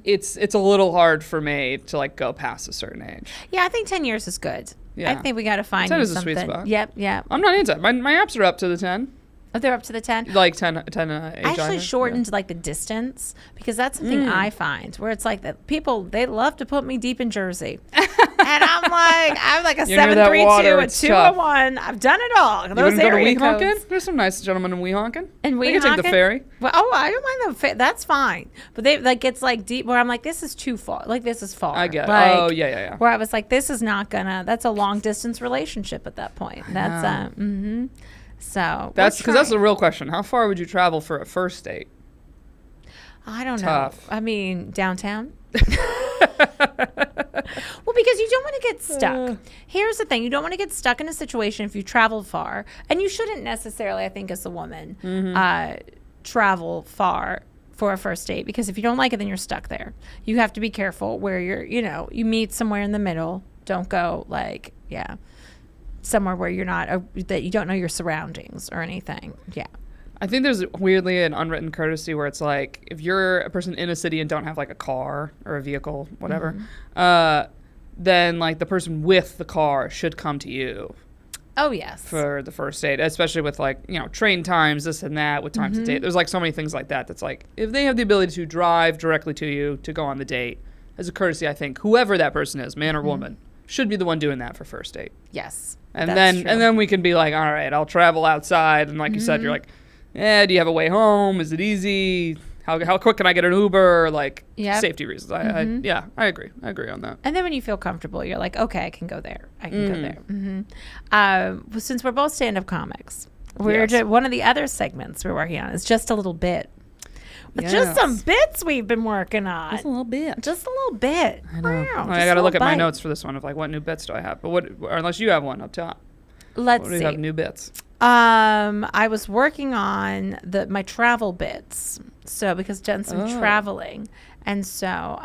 S1: it's a little hard for me to like go past a certain age.
S2: Yeah, I think 10 years is good.
S1: Yeah.
S2: I think we got to find
S1: 10
S2: you
S1: is a
S2: something.
S1: sweet spot.
S2: Yep, yep.
S1: I'm not into it. My apps are up to the 10,
S2: Oh, they're up to the 10.
S1: like 10 age.
S2: I actually
S1: either.
S2: shortened like the distance, because that's something I find where it's like that people, they love to put me deep in Jersey. And I'm like a
S1: You're near that
S2: 732,
S1: water,
S2: a
S1: it's
S2: 201. I've done it all.
S1: You
S2: Those
S1: wouldn't go to
S2: area
S1: Weehawken?
S2: codes.
S1: There's some nice gentlemen in Weehawken.
S2: And
S1: They can take the
S2: Weehawken?
S1: ferry.
S2: Well, I don't mind the that's fine. But they like it's like deep where I'm like, this is too far. Like this is far.
S1: I get it.
S2: Like,
S1: Oh, yeah.
S2: Where I was like, this is not gonna. That's a long distance relationship at that point. That's So
S1: That's because that's the
S2: trying.
S1: real question. How far would you travel for a first date?
S2: I don't
S1: Tough.
S2: know. I mean, downtown. Well, because you don't want to get stuck. Here's the thing. You don't want to get stuck in a situation if you travel far. And you shouldn't necessarily, I think, as a woman, travel far for a first date. Because if you don't like it, then you're stuck there. You have to be careful where you meet somewhere in the middle. Don't go somewhere where you're not, that you don't know your surroundings or anything. Yeah.
S1: I think there's weirdly an unwritten courtesy where it's like, if you're a person in a city and don't have like a car or a vehicle, whatever, then like the person with the car should come to you
S2: Oh, yes.
S1: for the first date, especially with like, train times, this and that, with times to date. There's like so many things like that. That's like, if they have the ability to drive directly to you to go on the date, as a courtesy, I think whoever that person is, man or woman, should be the one doing that for first date.
S2: Yes.
S1: And
S2: that's true.
S1: then we can be like, all right, I'll travel outside. And like you said, you're like, do you have a way home? Is it easy? How quick can I get an Uber? Like
S2: Yep.
S1: safety reasons. I agree. I agree on that.
S2: And then when you feel comfortable, you're like, okay, I can go there. I can go there. Since we're both stand-up comics,
S1: Yes.
S2: one of the other segments we're working on is just a little bit. Just
S1: Yes.
S2: some bits we've been working on.
S1: Just a little bit.
S2: Just a little bit.
S1: I know.
S2: Wow,
S1: I
S2: just
S1: got to
S2: a
S1: look at
S2: little
S1: my
S2: bite.
S1: notes for this one of like what new bits do I have. But unless you have one up top.
S2: Let's
S1: What do you
S2: see.
S1: have new bits?
S2: I was working on my travel bits. So because done some traveling. And so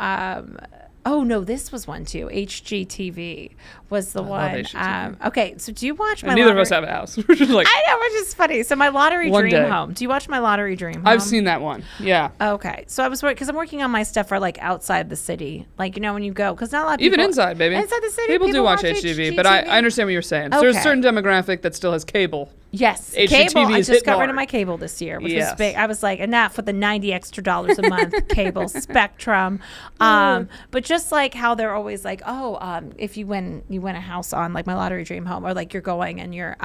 S2: oh no, this was one too. HGTV was the
S1: love
S2: one.
S1: HGTV.
S2: Okay, so do you watch my
S1: And neither of
S2: lottery-
S1: us have a house. We're just like,
S2: I know, which is funny. So my lottery
S1: One
S2: dream
S1: day.
S2: home. Do you watch my lottery dream home?
S1: I've seen that one. Yeah.
S2: Okay, so I was because I'm working on my stuff for like outside the city, like when you go, because not a lot of
S1: Even
S2: people,
S1: inside, baby.
S2: inside the city,
S1: People do watch
S2: HGTV.
S1: HGTV, but I understand what you're saying. So there's a
S2: Okay.
S1: certain demographic that still has cable.
S2: Yes,
S1: HGTV
S2: cable. I
S1: is
S2: just
S1: hit
S2: got rid
S1: hard.
S2: of my cable this year, which
S1: Yes.
S2: was big. I was like, enough with the $90 extra a month cable Spectrum. But just like how they're always like, if you win a house on like my lottery dream home, or like you're going and you're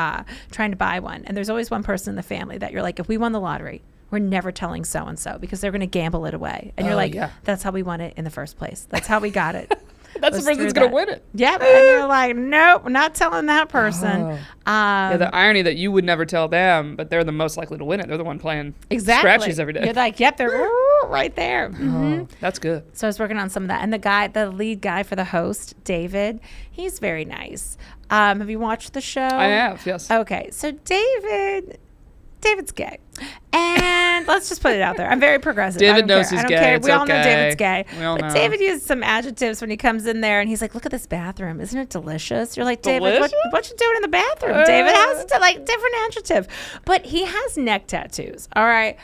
S2: trying to buy one, and there's always one person in the family that you're like, if we won the lottery, we're never telling so and so because they're going to gamble it away, and you're like,
S1: yeah.
S2: that's how we won it in the first place. That's how we got it.
S1: That's the
S2: Was
S1: person
S2: through
S1: that's going
S2: that.
S1: to win it.
S2: Yep. And you're like, nope, we're not telling that person.
S1: Yeah, the irony that you would never tell them, but they're the most likely to win it. They're the one playing scratchies every day.
S2: You're like, yep, they're right there.
S1: Oh, that's good.
S2: So I was working on some of that. And the lead guy for the host, David, he's very nice. Have you watched the show?
S1: I have, yes.
S2: Okay. So David David's gay. And let's just put it out there. I'm very progressive.
S1: David
S2: I don't
S1: knows
S2: care.
S1: he's
S2: I don't
S1: gay.
S2: care.
S1: It's
S2: We all know
S1: okay.
S2: David's gay.
S1: We all
S2: but
S1: know.
S2: David uses some adjectives when he comes in there and he's like, look at this bathroom. Isn't it delicious? You're like, David, what you doing in the bathroom, David? How's it like different adjective? But he has neck tattoos. All right.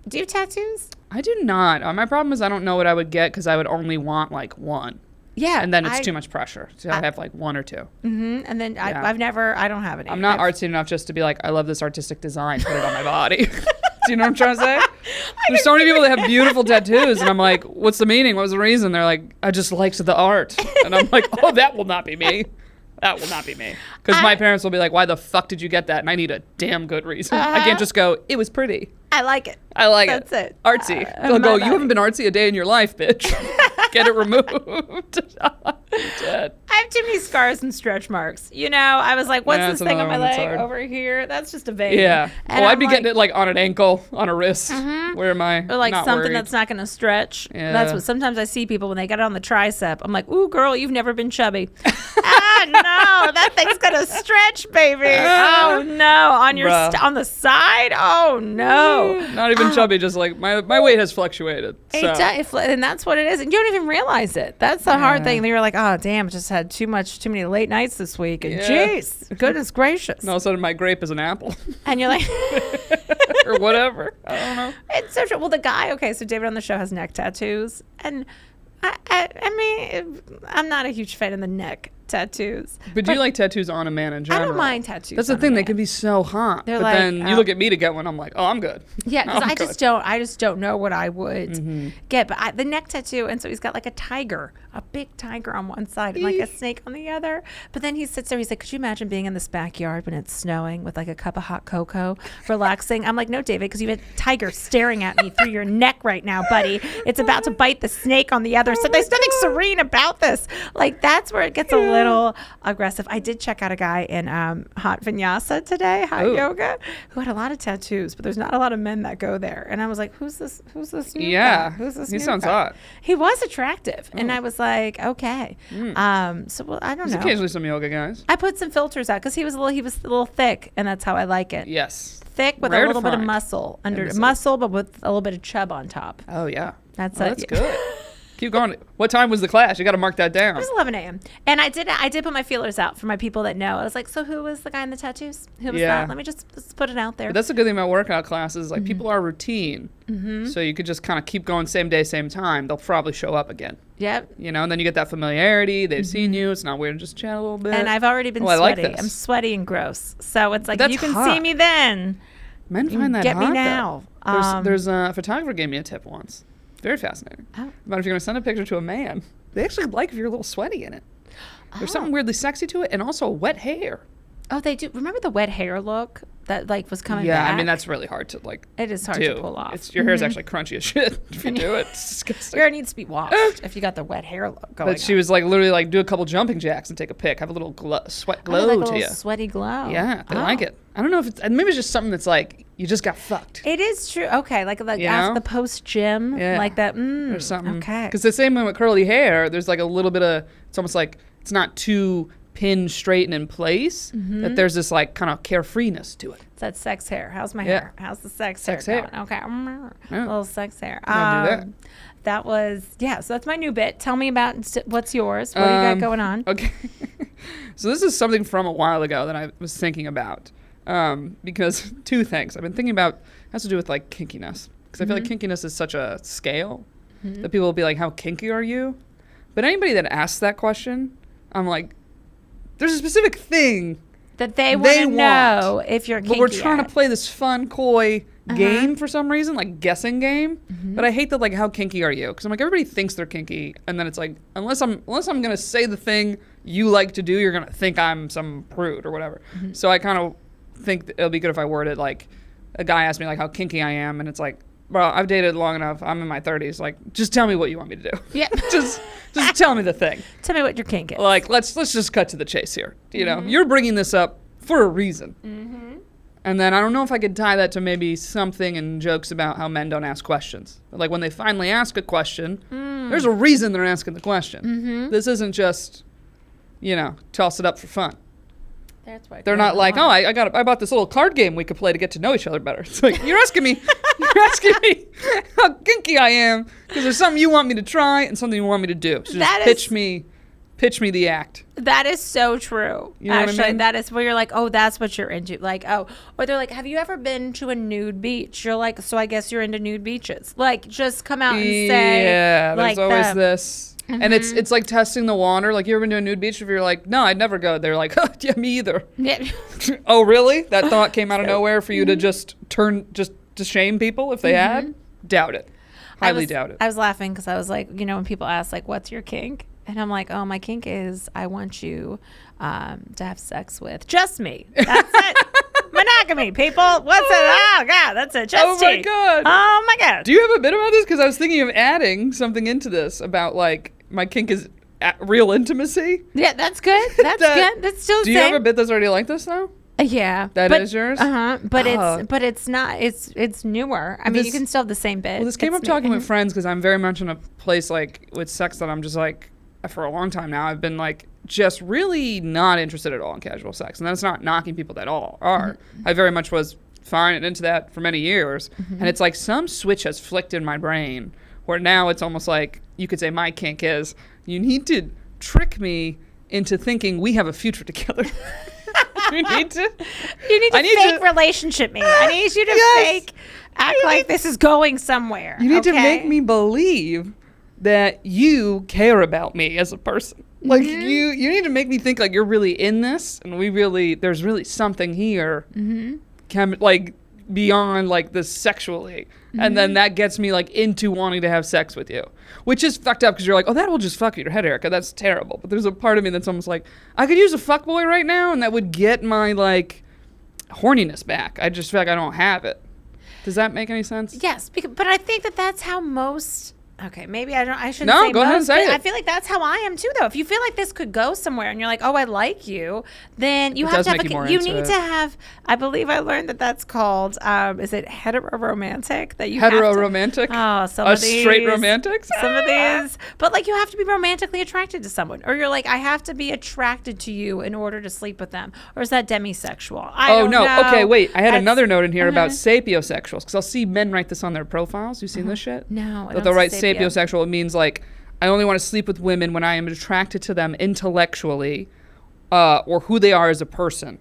S2: Do you have tattoos?
S1: I do not. My problem is I don't know what I would get because I would only want like one.
S2: Yeah.
S1: And then it's too much pressure. So I have like one or two.
S2: Mm-hmm. And then I don't have any.
S1: I'm not artsy enough just to be like, I love this artistic design, put it on my body. Do you know what I'm trying to say? There's so many people that have beautiful tattoos, and I'm like, what's the meaning? What was the reason? They're like, I just liked the art. And I'm like, oh, that will not be me. That will not be me. Because my parents will be like, why the fuck did you get that? And I need a damn good reason. I can't just go, it was pretty.
S2: I like it.
S1: I like
S2: That's it.
S1: Artsy. They'll go, you haven't been artsy a day in your life, bitch. Get it removed. Dead.
S2: I have too many scars and stretch marks. You know, I was like, what's
S1: Yeah,
S2: this
S1: that's
S2: thing on my
S1: another one that's
S2: leg
S1: hard.
S2: over here? That's just a vein.
S1: Yeah.
S2: And
S1: I'd
S2: I'm
S1: be
S2: like,
S1: getting it like on an ankle, on a wrist. Where am I?
S2: or like
S1: not
S2: something
S1: worried?
S2: that's not going to stretch.
S1: Yeah.
S2: That's what sometimes I see people when they get it on the tricep. I'm like, ooh, girl, you've never been chubby. Ah, no, that thing's going to stretch, baby. Oh, no. On your
S1: Bruh.
S2: on the side? Oh, no.
S1: Not even chubby, just like my weight has fluctuated.
S2: It
S1: So.
S2: does, and that's what it is. And you don't even realize it. That's the hard thing. You're like, oh, damn, just had too many late nights this week. And jeez, goodness gracious.
S1: And all of a sudden, my grape is an apple.
S2: And you're like,
S1: or whatever. I don't know.
S2: it's so true. Well, the guy, okay, so David on the show has neck tattoos. And I mean, I'm not a huge fan of the neck tattoos.
S1: But do you like tattoos on a man in
S2: I
S1: general?
S2: don't mind tattoos.
S1: That's the
S2: on a
S1: thing. They
S2: man.
S1: can be so hot.
S2: They're
S1: but
S2: like,
S1: then you look at me to get one. I'm like, oh, I'm good.
S2: Yeah, because
S1: I'm
S2: I
S1: good.
S2: just don't know what I would get. But the neck tattoo, and so he's got like a tiger, a big tiger on one side and like a snake on the other. But then he sits there, he's like, could you imagine being in this backyard when it's snowing with like a cup of hot cocoa, relaxing? I'm like, no, David, because you have a tiger staring at me through your neck right now, buddy. It's about to bite the snake on the other. So there's nothing serene about this. Like, that's where it gets a little aggressive. I did check out a guy in hot vinyasa today, hot yoga, who had a lot of tattoos, but there's not a lot of men that go there. And I was like, who's this new guy? Who's this
S1: he
S2: new
S1: sounds
S2: guy?
S1: hot.
S2: He was attractive. And I was like, okay. So, well, I don't
S1: There's
S2: know.
S1: occasionally some yoga guys.
S2: I put some filters out because he was a little thick, and that's how I like it.
S1: Yes.
S2: Thick with
S1: Rare
S2: a
S1: to
S2: little bit of
S1: find
S2: muscle
S1: in
S2: under
S1: the city.
S2: muscle, but with a little bit of chub on top.
S1: Oh, yeah.
S2: That's
S1: That's good. Keep going. What time was the class? You got to mark that down.
S2: It was 11 a.m. And I did put my feelers out for my people that know. I was like, so who was the guy in the tattoos? Who was that? Let me just put it out there.
S1: But that's the good thing about workout classes. Like, people are routine. So you could just kind of keep going same day, same time. They'll probably show up again.
S2: Yep.
S1: You know, and then you get that familiarity. They've seen you. It's not weird to just chat a little bit.
S2: And I've already been
S1: I like
S2: sweaty.
S1: this.
S2: I'm sweaty and gross. So it's like,
S1: That's
S2: you can
S1: hot.
S2: see me then.
S1: Men find that
S2: Get me
S1: hot,
S2: now.
S1: though. There's a photographer gave me a tip once. Very fascinating.
S2: Oh.
S1: About if you're going to send a picture to a man, they actually like if you're a little sweaty in it. There's something weirdly sexy to it, and also wet hair.
S2: Oh, they do. Remember the wet hair look that like was coming
S1: Yeah,
S2: back?
S1: I mean, that's really hard to like
S2: It is hard
S1: do.
S2: to pull off.
S1: Your hair's actually crunchy as shit if you do it. It's disgusting.
S2: Your hair needs to be washed if you got the wet hair look going.
S1: But she was like literally like do a couple jumping jacks and take a pic. Have a little sweat glow
S2: like a
S1: to
S2: little
S1: you.
S2: sweaty glow.
S1: Yeah, they
S2: Oh.
S1: like it. I don't know if it's maybe it's just something that's like you just got fucked.
S2: It is true. Okay, like
S1: You
S2: after
S1: know?
S2: the post gym,
S1: Yeah.
S2: like that.
S1: Or something.
S2: Okay.
S1: Because the same way with curly hair, there's like a little bit of it's almost like it's not too pinned straight and in place. That there's this like kind of carefreeness to it.
S2: It's that sex hair. How's my
S1: Yeah.
S2: hair? How's the sex
S1: Sex
S2: hair
S1: hair.
S2: going? Okay.
S1: Yeah.
S2: Little sex hair.
S1: Gotta do that.
S2: That was, yeah, so that's my new bit. Tell me about what's yours. What do you got going on?
S1: Okay. So this is something from a while ago that I was thinking about. Because two things. I've been thinking about, it has to do with like kinkiness. Because I feel like kinkiness is such a scale that people will be like, how kinky are you? But anybody that asks that question, I'm like, there's a specific thing
S2: That they want to know if you're kinky.
S1: but we're trying
S2: at.
S1: to play this fun, coy game for some reason, like guessing game. But I hate that, like, how kinky are you? Because I'm like, everybody thinks they're kinky, and then it's like, unless I'm gonna say the thing you like to do, you're gonna think I'm some prude or whatever. So I kind of think that it'll be good if I word it like a guy asked me like how kinky I am, and it's like, bro, I've dated long enough. I'm in my 30s. Like, just tell me what you want me to do.
S2: Yeah.
S1: just tell me the thing.
S2: Tell me what your kink is.
S1: Like, let's just cut to the chase here. You know, you're bringing this up for a reason. And then I don't know if I could tie that to maybe something in jokes about how men don't ask questions. But like when they finally ask a question, there's a reason they're asking the question. This isn't just, you know, toss it up for fun.
S2: That's right.
S1: They're not like, oh, I bought this little card game we could play to get to know each other better. It's like, you're asking me how kinky I am because there's something you want me to try and something you want me to do. So just pitch me the act.
S2: That is so true.
S1: You know
S2: Actually,
S1: what I mean?
S2: that is where you're like, oh, that's what you're into. Like, oh, or they're like, have you ever been to a nude beach? You're like, so I guess you're into nude beaches. Like, just come out and say,
S1: yeah,
S2: like,
S1: there's always this. And it's like testing the water. Like, you ever been to a nude beach? If you're like, no, I'd never go. They're like, oh, yeah, me either.
S2: Yeah.
S1: Oh, really? That thought came out of nowhere for you to just to shame people if they had? Doubt it. Highly doubt it.
S2: I was laughing because I was like, when people ask, like, what's your kink? And I'm like, oh, my kink is I want you to have sex with just me. That's it. Monogamy, people. What's it? Oh, God, that's it. Just
S1: oh, my
S2: me.
S1: God.
S2: Oh, my God.
S1: Do you have a bit about this? Because I was thinking of adding something into this about, like, my kink is real intimacy.
S2: Yeah, that's good. That's good. That's still the
S1: Do
S2: same.
S1: you have a bit that's already like this, though?
S2: Yeah.
S1: That is yours?
S2: But it's not. It's newer. I mean, you can still have the same bit.
S1: Well, this came up talking with friends because I'm very much in a place, like, with sex that I'm just, like, for a long time now, I've been, like, just really not interested at all in casual sex. And that's not knocking people that all are. Mm-hmm. I very much was fine and into that for many years. Mm-hmm. And it's like some switch has flicked in my brain where now it's almost like you could say my kink is you need to trick me into thinking we have a future together. You need to
S2: fake relationship me. I need you to fake act like this is going somewhere.
S1: You need to make me believe that you care about me as a person. Like, you need to make me think like you're really in this and there's really something here like beyond like this sexually. And then that gets me like into wanting to have sex with you, which is fucked up because you're like, oh, that will just fuck your head, Erica. That's terrible. But there's a part of me that's almost like, I could use a fuckboy right now and that would get my like horniness back. I just feel like I don't have it. Does that make any sense?
S2: Yes, but I think that's how most... Okay, maybe I shouldn't
S1: say
S2: most.
S1: Go ahead and say it.
S2: I feel like that's how I am too, though. If you feel like this could go somewhere and you're like, oh, I like you, then you have to have you need to have. I believe I learned that's called. Is it hetero-romantic? That you
S1: hetero-romantic?
S2: Oh, some of these
S1: straight romantics.
S2: Some of these, but like you have to be romantically attracted to someone, or you're like, I have to be attracted to you in order to sleep with them, or is that demisexual? I don't know.
S1: Okay, wait. I had another note in here about sapiosexuals because I'll see men write this on their profiles. You seen this shit?
S2: No,
S1: they'll write sapiosexual. It means like I only want to sleep with women when I am attracted to them intellectually or who they are as a person.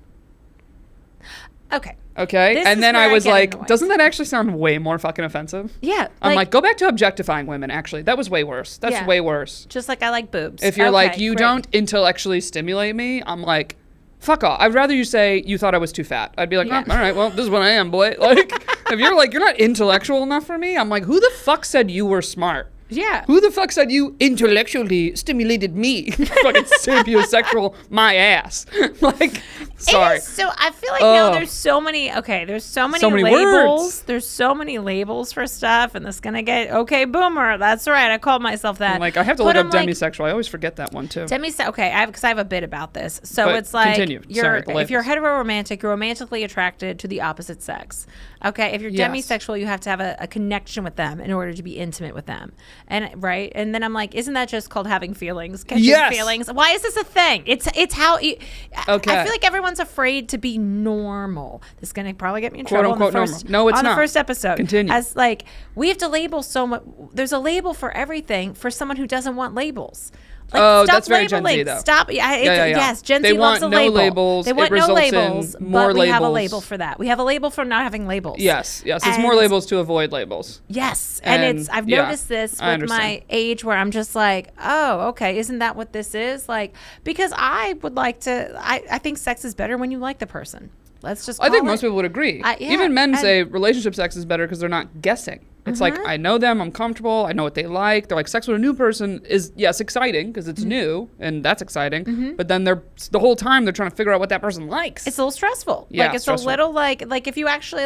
S2: Okay.
S1: And then I was like, doesn't that actually sound way more fucking offensive?
S2: Yeah.
S1: I'm like, go back to objectifying women, actually. That was way worse. That's way worse.
S2: Just like I like boobs.
S1: If you're like, you don't intellectually stimulate me, I'm like, fuck off. I'd rather you say you thought I was too fat. I'd be like, oh, all right, well, this is what I am, boy. Like, if you're like, you're not intellectual enough for me, I'm like, who the fuck said you were smart?
S2: Yeah.
S1: Who the fuck said you intellectually stimulated me? Fucking sapiosexual my ass. Like, sorry.
S2: So I feel like now there's so many labels.
S1: Words.
S2: There's so many labels for stuff, and this is gonna get boomer. That's right. I called myself that.
S1: I'm like, I have to look up demisexual. I always forget that one too.
S2: Because I have a bit about this. So
S1: but
S2: it's like
S1: continue.
S2: If you're hetero-romantic, you're romantically attracted to the opposite sex. Okay. If you're demisexual, you have to have a connection with them in order to be intimate with them. And right. And then I'm like, isn't that just called having feelings? Catching feelings? Why is this a thing? It's how I feel like everyone's afraid to be normal. This is gonna probably get me in trouble on the first,
S1: no, it's
S2: on
S1: not.
S2: The first episode.
S1: Continue.
S2: As like we have to label so much. There's a label for everything for someone who doesn't want labels. Like,
S1: that's very Gen Z, though.
S2: Stop. Yes, Gen Z loves a label.
S1: Labels.
S2: They want no labels,
S1: but
S2: we have a label for that. We have a label for not having labels.
S1: Yes. It's more labels to avoid labels.
S2: Yes, and I've noticed this with my age where I'm just like, oh, okay, isn't that what this is? Like, because I would like to, I think sex is better when you like the person. Let's just
S1: I think most people would agree. Even men say relationship sex is better because they're not guessing. It's like, I know them, I'm comfortable, I know what they like. They're like, sex with a new person is, yes, exciting because it's new and that's exciting. But then the whole time they're trying to figure out what that person likes.
S2: It's a little stressful.
S1: Yeah,
S2: like, it's stressful. A little like if you actually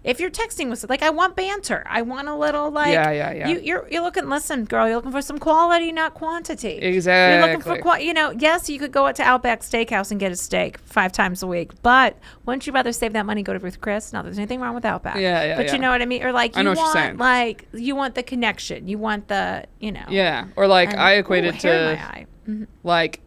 S2: if you're texting with, like, I want banter. I want a little You're looking, listen, girl, you're looking for some quality, not quantity.
S1: Exactly.
S2: You're looking for, yes, you could go out to Outback Steakhouse and get a steak 5 times a week. But wouldn't you rather save that money, go to Ruth Chris? Not that there's anything wrong with Outback. But you know what I mean? Or like, you want, like, you want the connection. You want the,
S1: Yeah. Or like, I equate it to, like,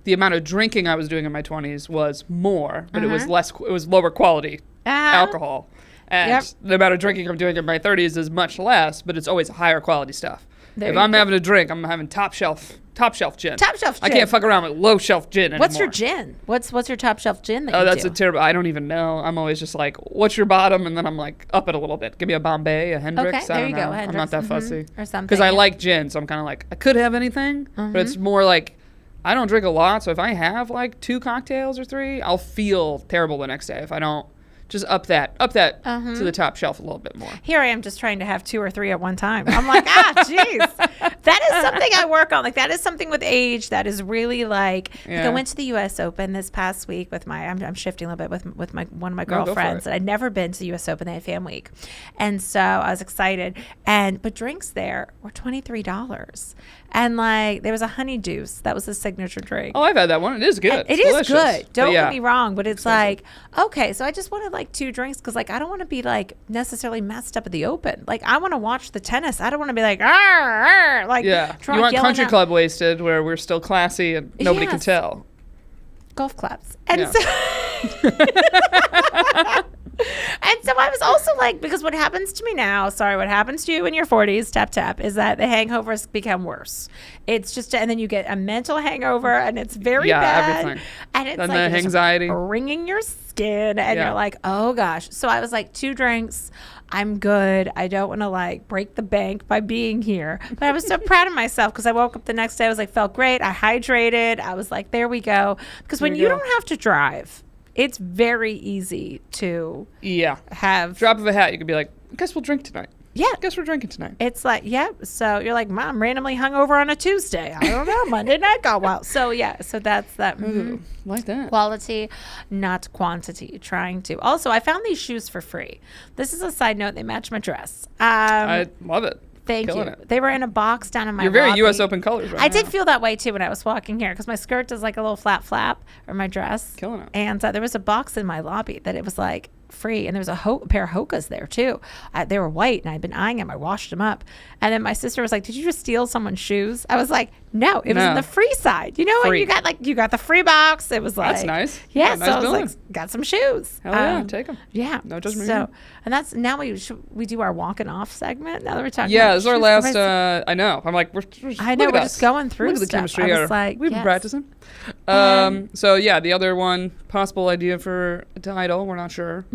S1: the amount of drinking I was doing in my 20s was more, but it was lower quality alcohol. And the amount of drinking I'm doing in my 30s is much less, but it's always higher quality stuff. If I'm having a drink, I'm having top shelf gin.
S2: Top shelf gin.
S1: I can't fuck around with low shelf gin anymore.
S2: What's your gin? What's your top shelf gin that you
S1: that's
S2: do?
S1: a terrible. I don't even know. I'm always just like, what's your bottom? And then I'm like, up it a little bit. Give me a Bombay, a Hendrix.
S2: Okay, there you go.
S1: I'm not that fussy.
S2: Or something.
S1: Because I like gin, so I'm kind of like, I could have anything, but it's more like, I don't drink a lot, so if I have like 2 cocktails or 3, I'll feel terrible the next day if I don't. Just up that to the top shelf a little bit more.
S2: Here I am just trying to have 2 or 3 at one time. I'm like, jeez. That is something I work on. Like, that is something with age that is really like I went to the U.S. Open this past week with I'm shifting a little bit with one of my girlfriends. And I'd never been to the U.S. Open. They had Fan Week. And so I was excited. But drinks there were $23. And like there was a honey juice that was a signature drink.
S1: Oh, I've had that one. It is good.
S2: It is good. Don't get me wrong, but it's like, okay, so I just wanted like 2 drinks because like I don't want to be like necessarily messed up at the Open. Like I want to watch the tennis. I don't want to be like, like
S1: you want country club wasted where we're still classy and nobody can tell.
S2: Golf claps. And and so I was also like, because what happens to me now, what happens to you in your 40s, tap, is that the hangovers become worse. It's just, and then you get a mental hangover and it's very bad.
S1: Everything.
S2: And it's
S1: then
S2: like
S1: the anxiety.
S2: Wringing your skin and you're like, oh gosh. So I was like, 2 drinks. I'm good. I don't want to like break the bank by being here. But I was so proud of myself because I woke up the next day. I was like, felt great. I hydrated. I was like, there we go. Because when you don't have to drive, it's very easy to have.
S1: Drop of a hat. You could be like, I guess we'll drink tonight.
S2: Yeah.
S1: I guess we're drinking tonight.
S2: It's like, so you're like, Mom, randomly hungover on a Tuesday. I don't know. Monday night got wild. So so that's that.
S1: Ooh, like that.
S2: Quality, not quantity. Trying to. Also, I found these shoes for free. This is a side note. They match my dress.
S1: I love it.
S2: Thank you. They were in a box down in my
S1: You're very
S2: lobby.
S1: U.S. Open colors right
S2: I
S1: now.
S2: did feel that way, too, when I was walking here, because my skirt does like a little flat flap, or my dress.
S1: Killing it.
S2: And there was a box in my lobby that it was like free, and there was a pair of Hokas there, too. They were white, and I'd been eyeing them. I washed them up. And then my sister was like, did you just steal someone's shoes? I was like, no, it was in the free side. You know what? You got the free box. It was like.
S1: That's nice.
S2: Yeah,
S1: nice
S2: so I was
S1: building.
S2: like, got some shoes.
S1: Hell yeah, take them.
S2: Yeah.
S1: No judgment.
S2: So, and that's, now we do our walking off segment. Now that we're talking
S1: about
S2: this
S1: is our last, I know. I'm like, we're
S2: just going through
S1: look at the
S2: stuff.
S1: chemistry
S2: I
S1: here.
S2: was like,
S1: We've been practicing. So yeah, the other one, possible idea for a title, we're not sure.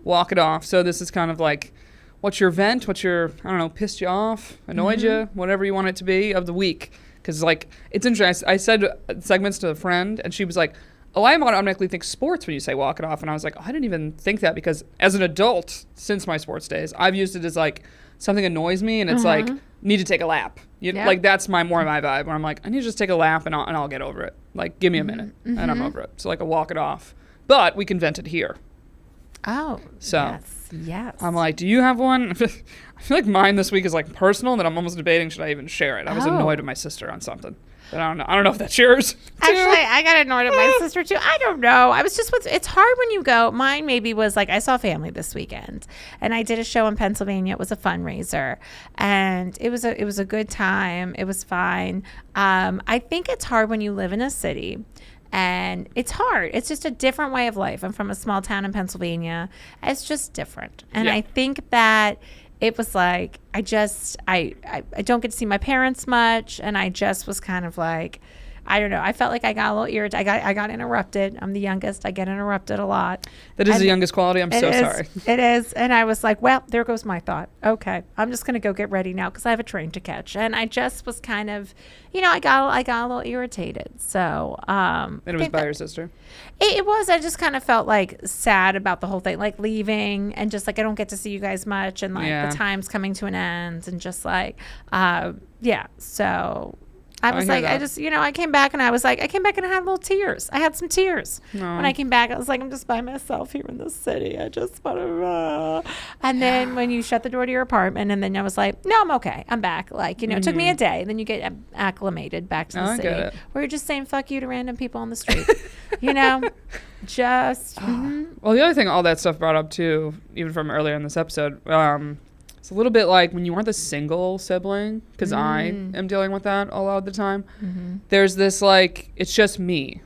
S1: Walk it off. So this is kind of like, what's your vent? What's your, I don't know, pissed you off, annoyed you, whatever you want it to be of the week. Because like, it's interesting. I said segments to a friend and she was like, oh, I automatically think sports when you say walk it off. And I was like, oh, I didn't even think that because as an adult, since my sports days, I've used it as like, something annoys me and it's like, need to take a lap. Like that's more my vibe where I'm like, I need to just take a lap and I'll get over it. Like, give me a minute and I'm over it. So like a walk it off. But we can vent it here.
S2: Oh,
S1: so
S2: yes.
S1: I'm like, do you have one? I feel like mine this week is like personal that I'm almost debating should I even share it. I was annoyed with my sister on something. But I don't know if that's yours.
S2: Actually, I got annoyed at my sister too. I don't know. I was just it's hard when you go. Mine maybe was like I saw family this weekend, and I did a show in Pennsylvania. It was a fundraiser, and it was a good time. It was fine. I think it's hard when you live in a city. And it's hard. It's just a different way of life. I'm from a small town in Pennsylvania. It's just different. And I think that it was like, I don't get to see my parents much. And I just was kind of like, I don't know. I felt like I got a little irritated. I got interrupted. I'm the youngest. I get interrupted a lot.
S1: That is the youngest quality. I'm so sorry.
S2: It is. And I was like, well, there goes my thought. Okay. I'm just going to go get ready now because I have a train to catch. And I just was kind of, I got a little irritated. So,
S1: and it was by your sister?
S2: It was. I just kind of felt like sad about the whole thing, like leaving and just like I don't get to see you guys much and like the time's coming to an end and just like, so I was like, I just, I came back and I had little tears. I had some tears. When I came back, I was like, I'm just by myself here in the city. I just want to, And then when you shut the door to your apartment and then I was like, no, I'm okay. I'm back. Like, it took me a day. And then you get acclimated back to the city where you're just saying fuck you to random people on the street, just.
S1: Well, the other thing all that stuff brought up too, even from earlier in this episode, It's a little bit like when you are the single sibling, because I am dealing with that a lot of the time. There's this like, it's just me.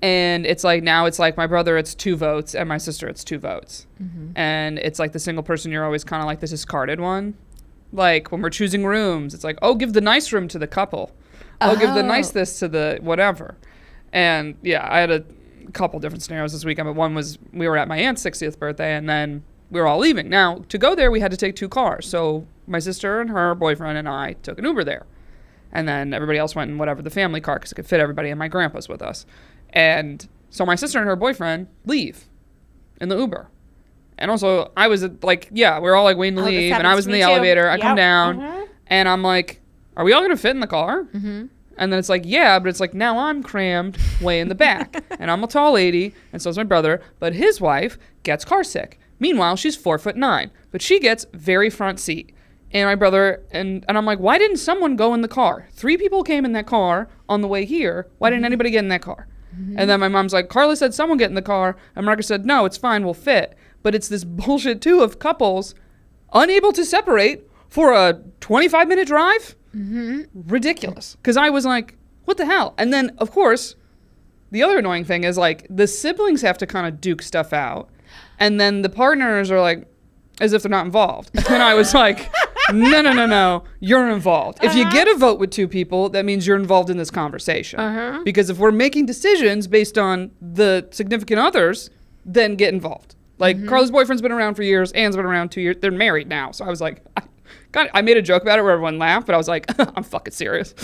S1: And it's like, now it's like my brother, it's 2 votes, and my sister, it's 2 votes. And it's like the single person, you're always kind of like the discarded one. Like when we're choosing rooms, it's like, oh, give the nice room to the couple. Oh, give the nice this to the whatever. And yeah, I had a couple different scenarios this weekend, but one was we were at my aunt's 60th birthday, and then we were all leaving. Now, to go there, we had to take 2 cars. So my sister and her boyfriend and I took an Uber there. And then everybody else went in whatever, the family car, because it could fit everybody, and my grandpa's with us. And so my sister and her boyfriend leave in the Uber. And also, I was like, yeah, we were all like waiting to leave, and I was in the elevator. I come down, and I'm like, are we all going to fit in the car? And then it's like, yeah, but it's like, now I'm crammed way in the back. And I'm a tall lady, and so is my brother, but his wife gets car sick. Meanwhile, she's 4'9", but she gets very front seat. And my brother, and I'm like, why didn't someone go in the car? 3 people came in that car on the way here. Why didn't anybody get in that car? And then my mom's like, Carla said someone get in the car. And Marcus said, no, it's fine, we'll fit. But it's this bullshit, too, of couples unable to separate for a 25-minute drive. Ridiculous. Because I was like, what the hell? And then, of course, the other annoying thing is, like, the siblings have to kind of duke stuff out. And then the partners are like, as if they're not involved. And I was like, no, you're involved. If you get a vote with 2 people, that means you're involved in this conversation. Because if we're making decisions based on the significant others, then get involved. Like, Carla's boyfriend's been around for years, Anne's been around 2 years. They're married now. So I was like, I made a joke about it where everyone laughed, but I was like, I'm fucking serious.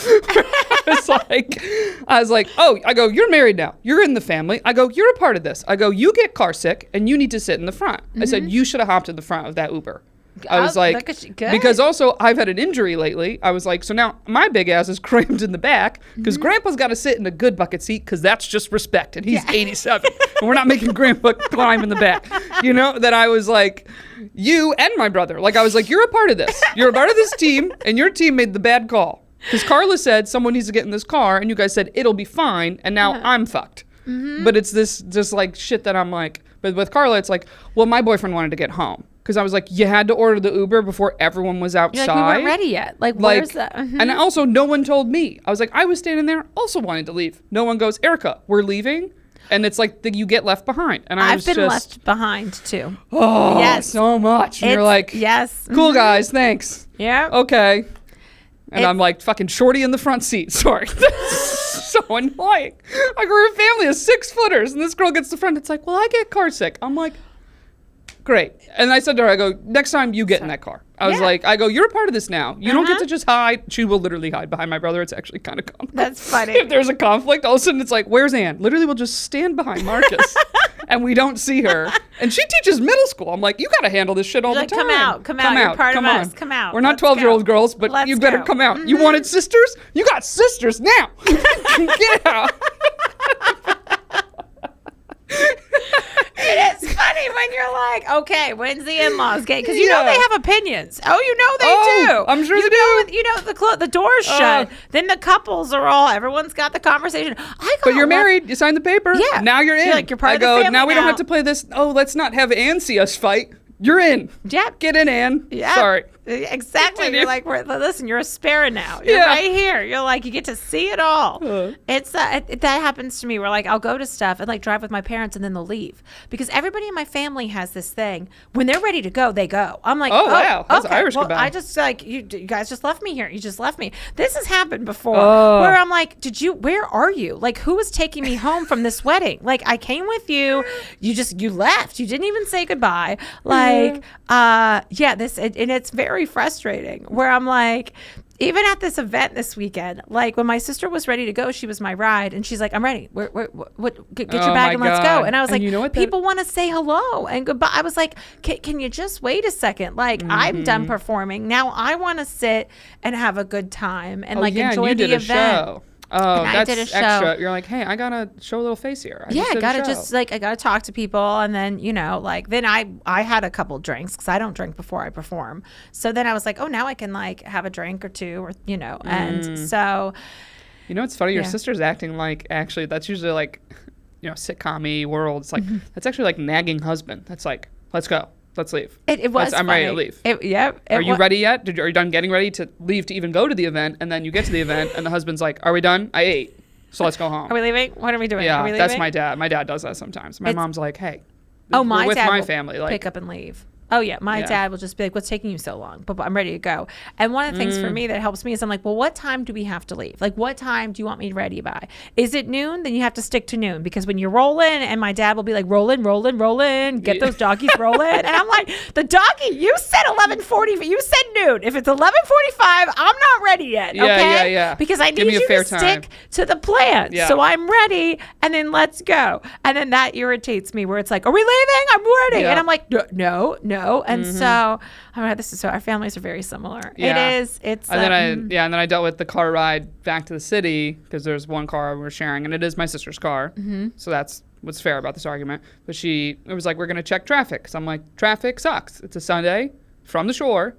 S1: I was like, oh, I go, you're married now. You're in the family. I go, you're a part of this. I go, you get car sick and you need to sit in the front. I said, you should have hopped in the front of that Uber. I was like, because also I've had an injury lately. I was like, so now my big ass is crammed in the back because Grandpa's got to sit in a good bucket seat because that's just respect. And he's 87 and we're not making Grandpa climb in the back. You know, that I was like, you and my brother, like I was like, you're a part of this. You're a part of this team and your team made the bad call. Because Carla said someone needs to get in this car and you guys said it'll be fine. And now I'm fucked. But it's this just like shit that I'm like, but with Carla, it's like, well, my boyfriend wanted to get home. Because I was like, you had to order the Uber before everyone was outside.
S2: You're like, we weren't ready yet. Like, where's that?
S1: And also, no one told me. I was like, I was standing there also wanting to leave. No one goes, Erica, we're leaving. And it's like you get left behind. And
S2: I've been left behind too.
S1: Oh, yes. So much. And you're like,
S2: yes,
S1: cool guys, thanks.
S2: Yeah.
S1: Okay. And I'm like fucking shorty in the front seat. Sorry. So annoying. Like we're a family of 6-footers and this girl gets the front. It's like, well, I get car sick. I'm like, great. And I said to her, I go, next time you get in that car. I was like, I go, you're a part of this now. You don't get to just hide. She will literally hide behind my brother. It's actually kind of comical.
S2: That's funny.
S1: If there's a conflict, all of a sudden it's like, where's Anne? Literally we'll just stand behind Marcus and we don't see her. And she teaches middle school. I'm like, you got to handle this shit all the time.
S2: Come out. You're part of us. Come out.
S1: We're not 12-year-old girls, but you better come out. You wanted sisters? You got sisters now. Get out.
S2: It is funny when you're like, okay, when's the in-laws get? Because you know they have opinions. Oh, you know they do.
S1: I'm sure they do.
S2: You know the door's shut. Then the couples are all. Everyone's got the conversation.
S1: But you're married. You signed the paper.
S2: Yeah.
S1: Now you're in.
S2: You're like, you're part of the family
S1: now we don't have to play this. Oh, let's not have Anne see us fight. You're in.
S2: Yep.
S1: Get in, Anne.
S2: Yep.
S1: Sorry.
S2: Exactly. You're like, listen, you're a sparrow now. You're right here. You're like, you get to see it all. It's that happens to me where like I'll go to stuff and like drive with my parents and then they'll leave because everybody in my family has this thing when they're ready to go, they go. I'm like,
S1: wow, that's
S2: okay.
S1: Irish.
S2: Well, I just like you guys just left me here. You just left me. This has happened before where I'm like, where are you? Like, who was taking me home from this wedding? Like, I came with you. You left. You didn't even say goodbye. Like, and it's very frustrating where I'm like, even at this event this weekend, like when my sister was ready to go, she was my ride and she's like, I'm ready. Get your bag and let's go. And I was like, you know what, people want to say hello and goodbye. I was like, can you just wait a second? Like I'm done performing. Now I want to sit and have a good time and enjoy the event.
S1: Show. Oh,
S2: and
S1: that's
S2: I did a show.
S1: Extra. You're like, hey, I gotta show a little face here.
S2: I gotta talk to people, and then then I had a couple drinks because I don't drink before I perform. So then I was like, oh, now I can like have a drink or two, or and so.
S1: It's funny. Your sister's acting like actually that's usually like, sitcom-y world. It's like that's actually like nagging husband. That's like, let's go. Let's leave.
S2: It was
S1: I'm ready to leave. Are you ready yet? Are you done getting ready to leave to even go to the event? And then you get to the event and the husband's like, are we done? I ate. So let's go home.
S2: Are we leaving? What are we doing?
S1: Yeah,
S2: are we leaving?
S1: That's my dad. My dad does that sometimes. My mom's like, hey,
S2: my
S1: with
S2: dad
S1: my
S2: will
S1: family. Like,
S2: pick up and leave. Oh, yeah. My dad will just be like, what's taking you so long? But I'm ready to go. And one of the things for me that helps me is I'm like, well, what time do we have to leave? Like, what time do you want me ready by? Is it noon? Then you have to stick to noon. Because when you're rolling, and my dad will be like, rolling, get those doggies rolling. And I'm like, the doggy, you said 11:40. You said noon. If it's 11:45, I'm not ready yet. Okay?
S1: Yeah.
S2: Because I need you to stick to the plan. Yeah. So I'm ready, and then let's go. And then that irritates me where it's like, are we leaving? I'm ready. Yeah. And I'm like, no. And so, our families are very similar.
S1: Yeah.
S2: It's
S1: and then I dealt with the car ride back to the city because there's one car we're sharing, and it is my sister's car. So that's what's fair about this argument. But it was like, we're going to check traffic. So I'm like, traffic sucks. It's a Sunday from the shore.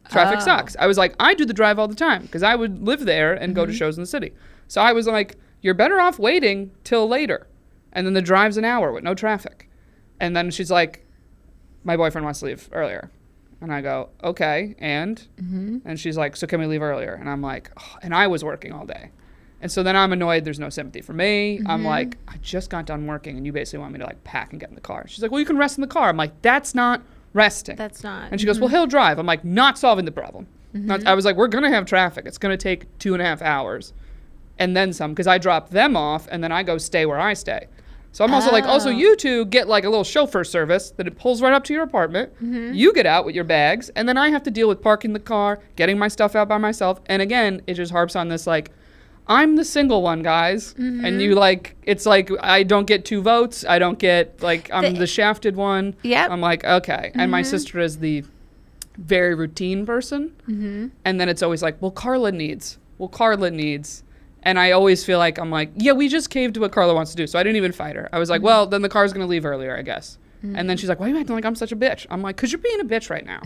S1: Traffic sucks. I was like, I do the drive all the time because I would live there and go to shows in the city. So I was like, you're better off waiting till later. And then the drive's an hour with no traffic. And then she's like, my boyfriend wants to leave earlier. And I go, okay, and? And she's like, so can we leave earlier? And I'm like, oh, and I was working all day. And so then I'm annoyed there's no sympathy for me. I'm like, I just got done working, and you basically want me to, like, pack and get in the car. She's like, well, you can rest in the car. I'm like, that's not resting.
S2: That's not.
S1: And she goes, well, he'll drive. I'm like, not solving the problem. I was like, we're going to have traffic. It's going to take 2.5 hours. And then some, because I drop them off, and then I go stay where I stay. So I'm also you two get like a little chauffeur service that it pulls right up to your apartment. You get out with your bags, and then I have to deal with parking the car, getting my stuff out by myself. And again, it just harps on this, like, I'm the single one, guys. And you, like, it's like I don't get 2 votes. I don't get, like, I'm the shafted one.
S2: Yep.
S1: I'm like, okay. And my sister is the very routine person. And then it's always like, well, Carla needs. And I always feel like I'm like, yeah, we just caved to what Carla wants to do. So I didn't even fight her. I was like, well, then the car's going to leave earlier, I guess. And then she's like, why are you acting like I'm such a bitch? I'm like, because you're being a bitch right now.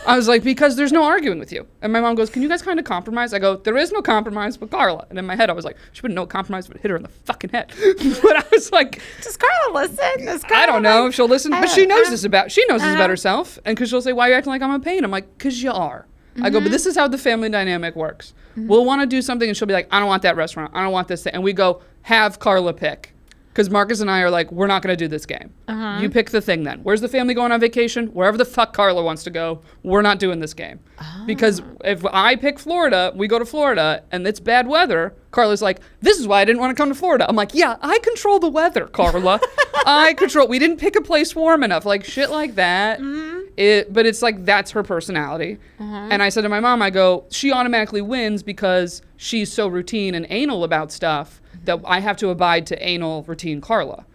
S1: I was like, because there's no arguing with you. And my mom goes, can you guys kind of compromise? I go, there is no compromise with Carla. And in my head, I was like, she wouldn't know compromise, but hit her in the fucking head. But I was like,
S2: does Carla listen?
S1: I don't know if she'll listen, but she knows this about herself. And because she'll say, why are you acting like I'm a pain? I'm like, because you are. I go, but this is how the family dynamic works. We'll want to do something, and she'll be like, I don't want that restaurant. I don't want this thing. And we go, have Carla pick. Because Marcus and I are like, we're not going to do this game. You pick the thing then. Where's the family going on vacation? Wherever the fuck Carla wants to go. We're not doing this game. Because if I pick Florida, we go to Florida, and it's bad weather, Carla's like, this is why I didn't want to come to Florida. I'm like, yeah, I control the weather, Carla. We didn't pick a place warm enough. Like, shit like that. But it's like, that's her personality. And I said to my mom, I go, she automatically wins because she's so routine and anal about stuff that I have to abide to anal routine Carla.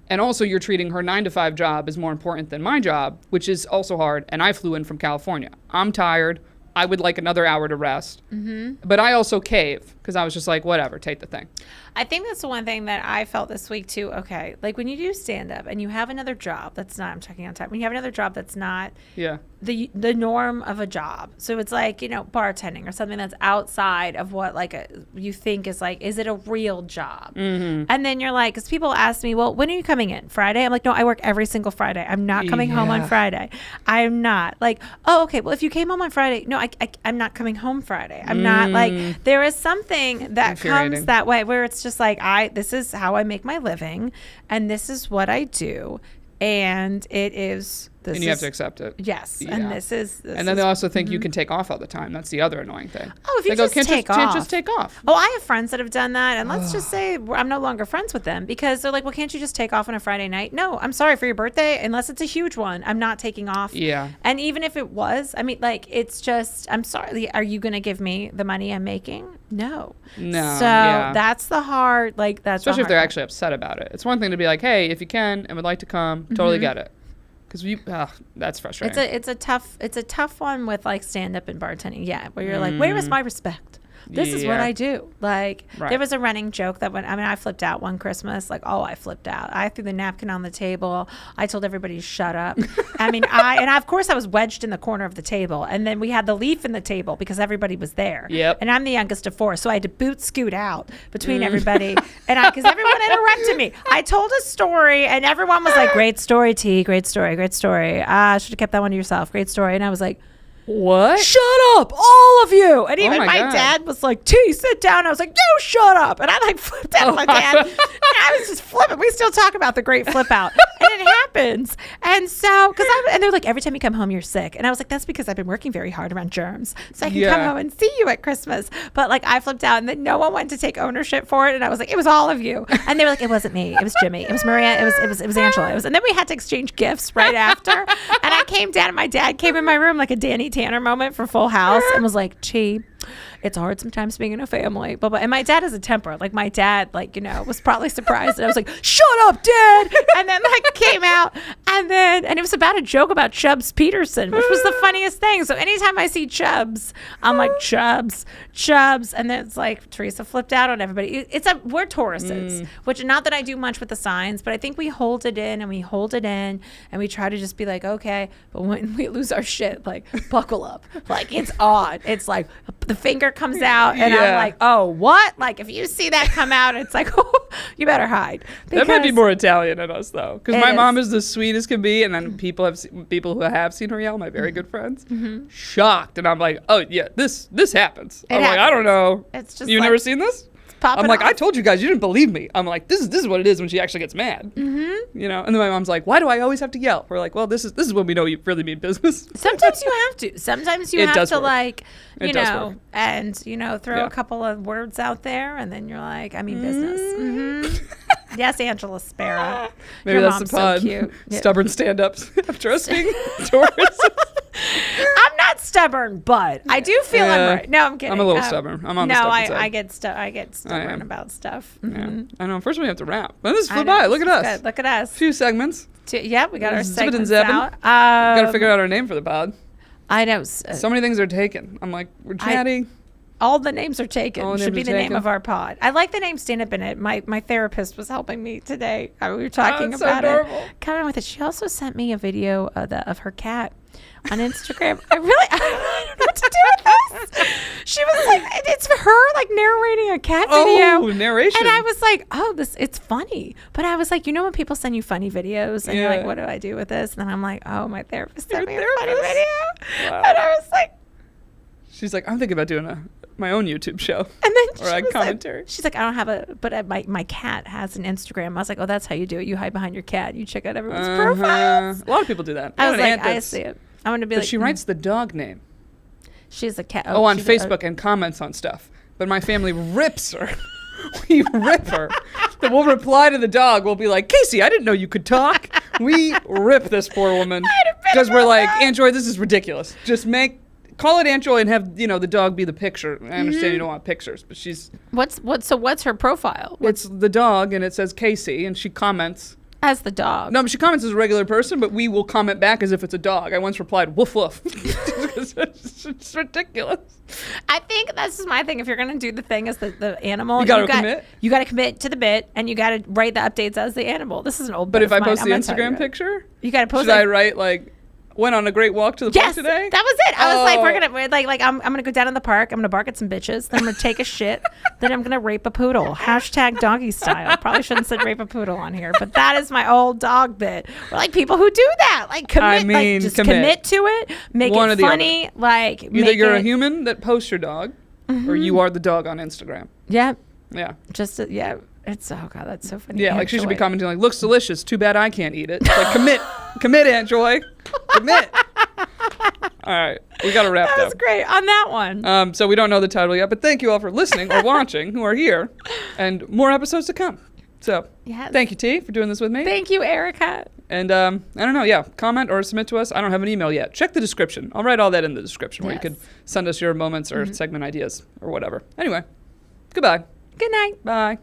S1: And also, you're treating her 9-to-5 job as more important than my job, which is also hard. And I flew in from California. I'm tired. I would like another hour to rest. But I also cave because I was just like, whatever, take the thing.
S2: I think that's the one thing that I felt this week too. Okay, like when you do stand up and you have another job that's not, I'm checking on time, when you have another job that's not the norm of a job. So it's like, you know, bartending or something that's outside of what like you think is like, is it a real job? And then you're like, because people ask me, well, when are you coming in? Friday? I'm like, no, I work every single Friday. I'm not coming home on Friday. I'm not. Like, oh, okay, well, if you came home on Friday, no, I'm not coming home Friday. I'm not like, there is something that comes that way where it's just like, this is how I make my living and this is what I do. And it is this.
S1: And you have to accept it.
S2: Yes. Yeah. And this is.
S1: And then they also think you can take off all the time. That's the other annoying thing.
S2: Oh, if you just take off.
S1: Can't just take off.
S2: Oh, I have friends that have done that. And let's just say I'm no longer friends with them because they're like, well, can't you just take off on a Friday night? No, I'm sorry for your birthday. Unless it's a huge one, I'm not taking off.
S1: Yeah.
S2: And even if it was, I mean, like, it's just, I'm sorry. Are you going to give me the money I'm making? No.
S1: No.
S2: So that's the hard, like, that's
S1: especially if they're actually upset about it. It's one thing to be like, hey, if you can and would like to come, totally get it. Because that's frustrating.
S2: It's a tough one with like stand up and bartending. Yeah, where you're like, where is my respect? This is what I do. Like,
S1: Right.
S2: there was a running joke that I flipped out one Christmas. Like, I flipped out. I threw the napkin on the table. I told everybody to shut up. Of course I was wedged in the corner of the table. And then we had the leaf in the table because everybody was there.
S1: Yep.
S2: And I'm the youngest of 4. So I had to boot scoot out between everybody. Because everyone interrupted me. I told a story and everyone was like, great story, T. Great story. Great story. Should have kept that one to yourself. Great story. And I was like,
S1: What?
S2: shut up, all of you. And even
S1: my
S2: my
S1: God.
S2: dad was like, T, sit down. I was like, you shut up. And I like flipped out my dad. And I was just flipping. We still talk about the great flip out. And it happens. And so, and they're like, every time you come home, you're sick. And I was like, that's because I've been working very hard around germs. So I can come home and see you at Christmas. But like, I flipped out and then no one went to take ownership for it. And I was like, it was all of you. And they were like, it wasn't me. It was Jimmy. It was Maria. It was Angela. And then we had to exchange gifts right after. And I came down and my dad came in my room like a Danny Tanner moment for Full House and was like, Chi, it's hard sometimes being in a family. And my dad has a temper. Like my dad, was probably surprised. And I was like, shut up, Dad. And then came out and it was about a joke about Chubbs Peterson, which was the funniest thing. So anytime I see Chubbs, I'm like, Chubbs. And then it's like Teresa flipped out on everybody. We're Tauruses, which not that I do much with the signs, but I think we hold it in and we try to just be like, okay. But when we lose our shit, buckle up. It's odd. It's like the finger comes out and I'm like, oh, what? If you see that come out, it's like, oh, you better hide.
S1: That might be more Italian in us though, because my mom is the sweetest can be, and then people who have seen her yell, my very good friends, shocked, and I'm like, oh yeah, this happens. I'm like, I don't know.
S2: It's just
S1: you've never seen this? I'm like,
S2: off.
S1: I told you guys, you didn't believe me. I'm like, this is what it is when she actually gets mad. And then my mom's like, why do I always have to yell? We're like, well, this is when we know you really mean business.
S2: Sometimes you have to. Sometimes you have to
S1: work.
S2: throw a couple of words out there, and then you're like, I mean business. Yes, Angela Sparrow.
S1: Maybe
S2: Your
S1: that's
S2: mom's
S1: the pod.
S2: so cute.
S1: Stubborn stand-ups after us being Taurus.
S2: I'm not stubborn, but I do feel I'm right. No, I'm kidding.
S1: I'm a little stubboron. I'm on the stubborn side.
S2: I get stubborn about stuff.
S1: Yeah. I know. Unfortunately, we have to wrap. But this flew by. Look at us.
S2: Good. Look at us.
S1: A few segments.
S2: Yeah, we got our segments
S1: Zippin'
S2: out.
S1: Got to figure out our name for the pod.
S2: I know.
S1: So many things are taken. I'm like, we're chatty.
S2: All the names are taken. Should be the name
S1: taken.
S2: of our pod. I like the name Stand Up In It. My therapist was helping me today. We were talking
S1: That's
S2: about
S1: so adorable.
S2: it. Coming with it. She also sent me a video of her cat on Instagram. I don't know what to do with this. She was like, it's her narrating a cat video.
S1: Oh, narration.
S2: And I was like, it's funny. But I was like, when people send you funny videos and you're like, what do I do with this? And then I'm like, oh, my therapist sent me a funny video. Wow. And I was like,
S1: she's like, I'm thinking about doing my own YouTube show.
S2: And then
S1: or a commentary.
S2: She's like, I don't have but my cat has an Instagram. I was like, oh, that's how you do it. You hide behind your cat. You check out everyone's profiles.
S1: A lot of people do that.
S2: I was like, I see it. I want to be
S1: but she writes the dog name.
S2: She's a cat.
S1: On Facebook and comments on stuff. But my family rips her. We rip her. Then we'll reply to the dog. We'll be like, Casey, I didn't know you could talk. We rip this poor woman. Because we're like, Aunt Joy, this is ridiculous. Just call it Aunt Joy and have the dog be the picture. I understand you don't want pictures, but she's
S2: what's her profile?
S1: It's the dog and it says Casey and she comments
S2: as the dog.
S1: No, but she comments as a regular person, but we will comment back as if it's a dog. I once replied, woof woof. It's ridiculous.
S2: I think that's just my thing. If you're gonna do the thing as the animal,
S1: you gotta commit.
S2: You gotta commit to the bit, and you gotta write the updates as the animal. This is an old.
S1: But if I
S2: post
S1: post the Instagram picture,
S2: you gotta post.
S1: Should I write went on a great walk to the park today?
S2: That was it. I was like, we're gonna I'm gonna go down in the park. I'm gonna bark at some bitches. Then I'm gonna take a shit. Then I'm gonna rape a poodle. # doggy style. Probably shouldn't say rape a poodle on here, but that is my old dog bit. We're like people who do that. Commit. Commit to it. Make it funny.
S1: Either you're a human that posts your dog, or you are the dog on Instagram.
S2: Yeah.
S1: Yeah.
S2: It's oh god, that's so funny.
S1: Yeah, she should be commenting looks delicious. Too bad I can't eat it. Commit, Aunt Joy, commit. All right, we got to wrap.
S2: That was great on that one.
S1: So we don't know the title yet, but thank you all for listening or watching, who are here, and more episodes to come. So thank you, T, for doing this with me.
S2: Thank you, Erica.
S1: And I don't know, comment or submit to us. I don't have an email yet. Check the description. I'll write all that in the description where you could send us your moments or segment ideas or whatever. Anyway, goodbye.
S2: Good night.
S1: Bye.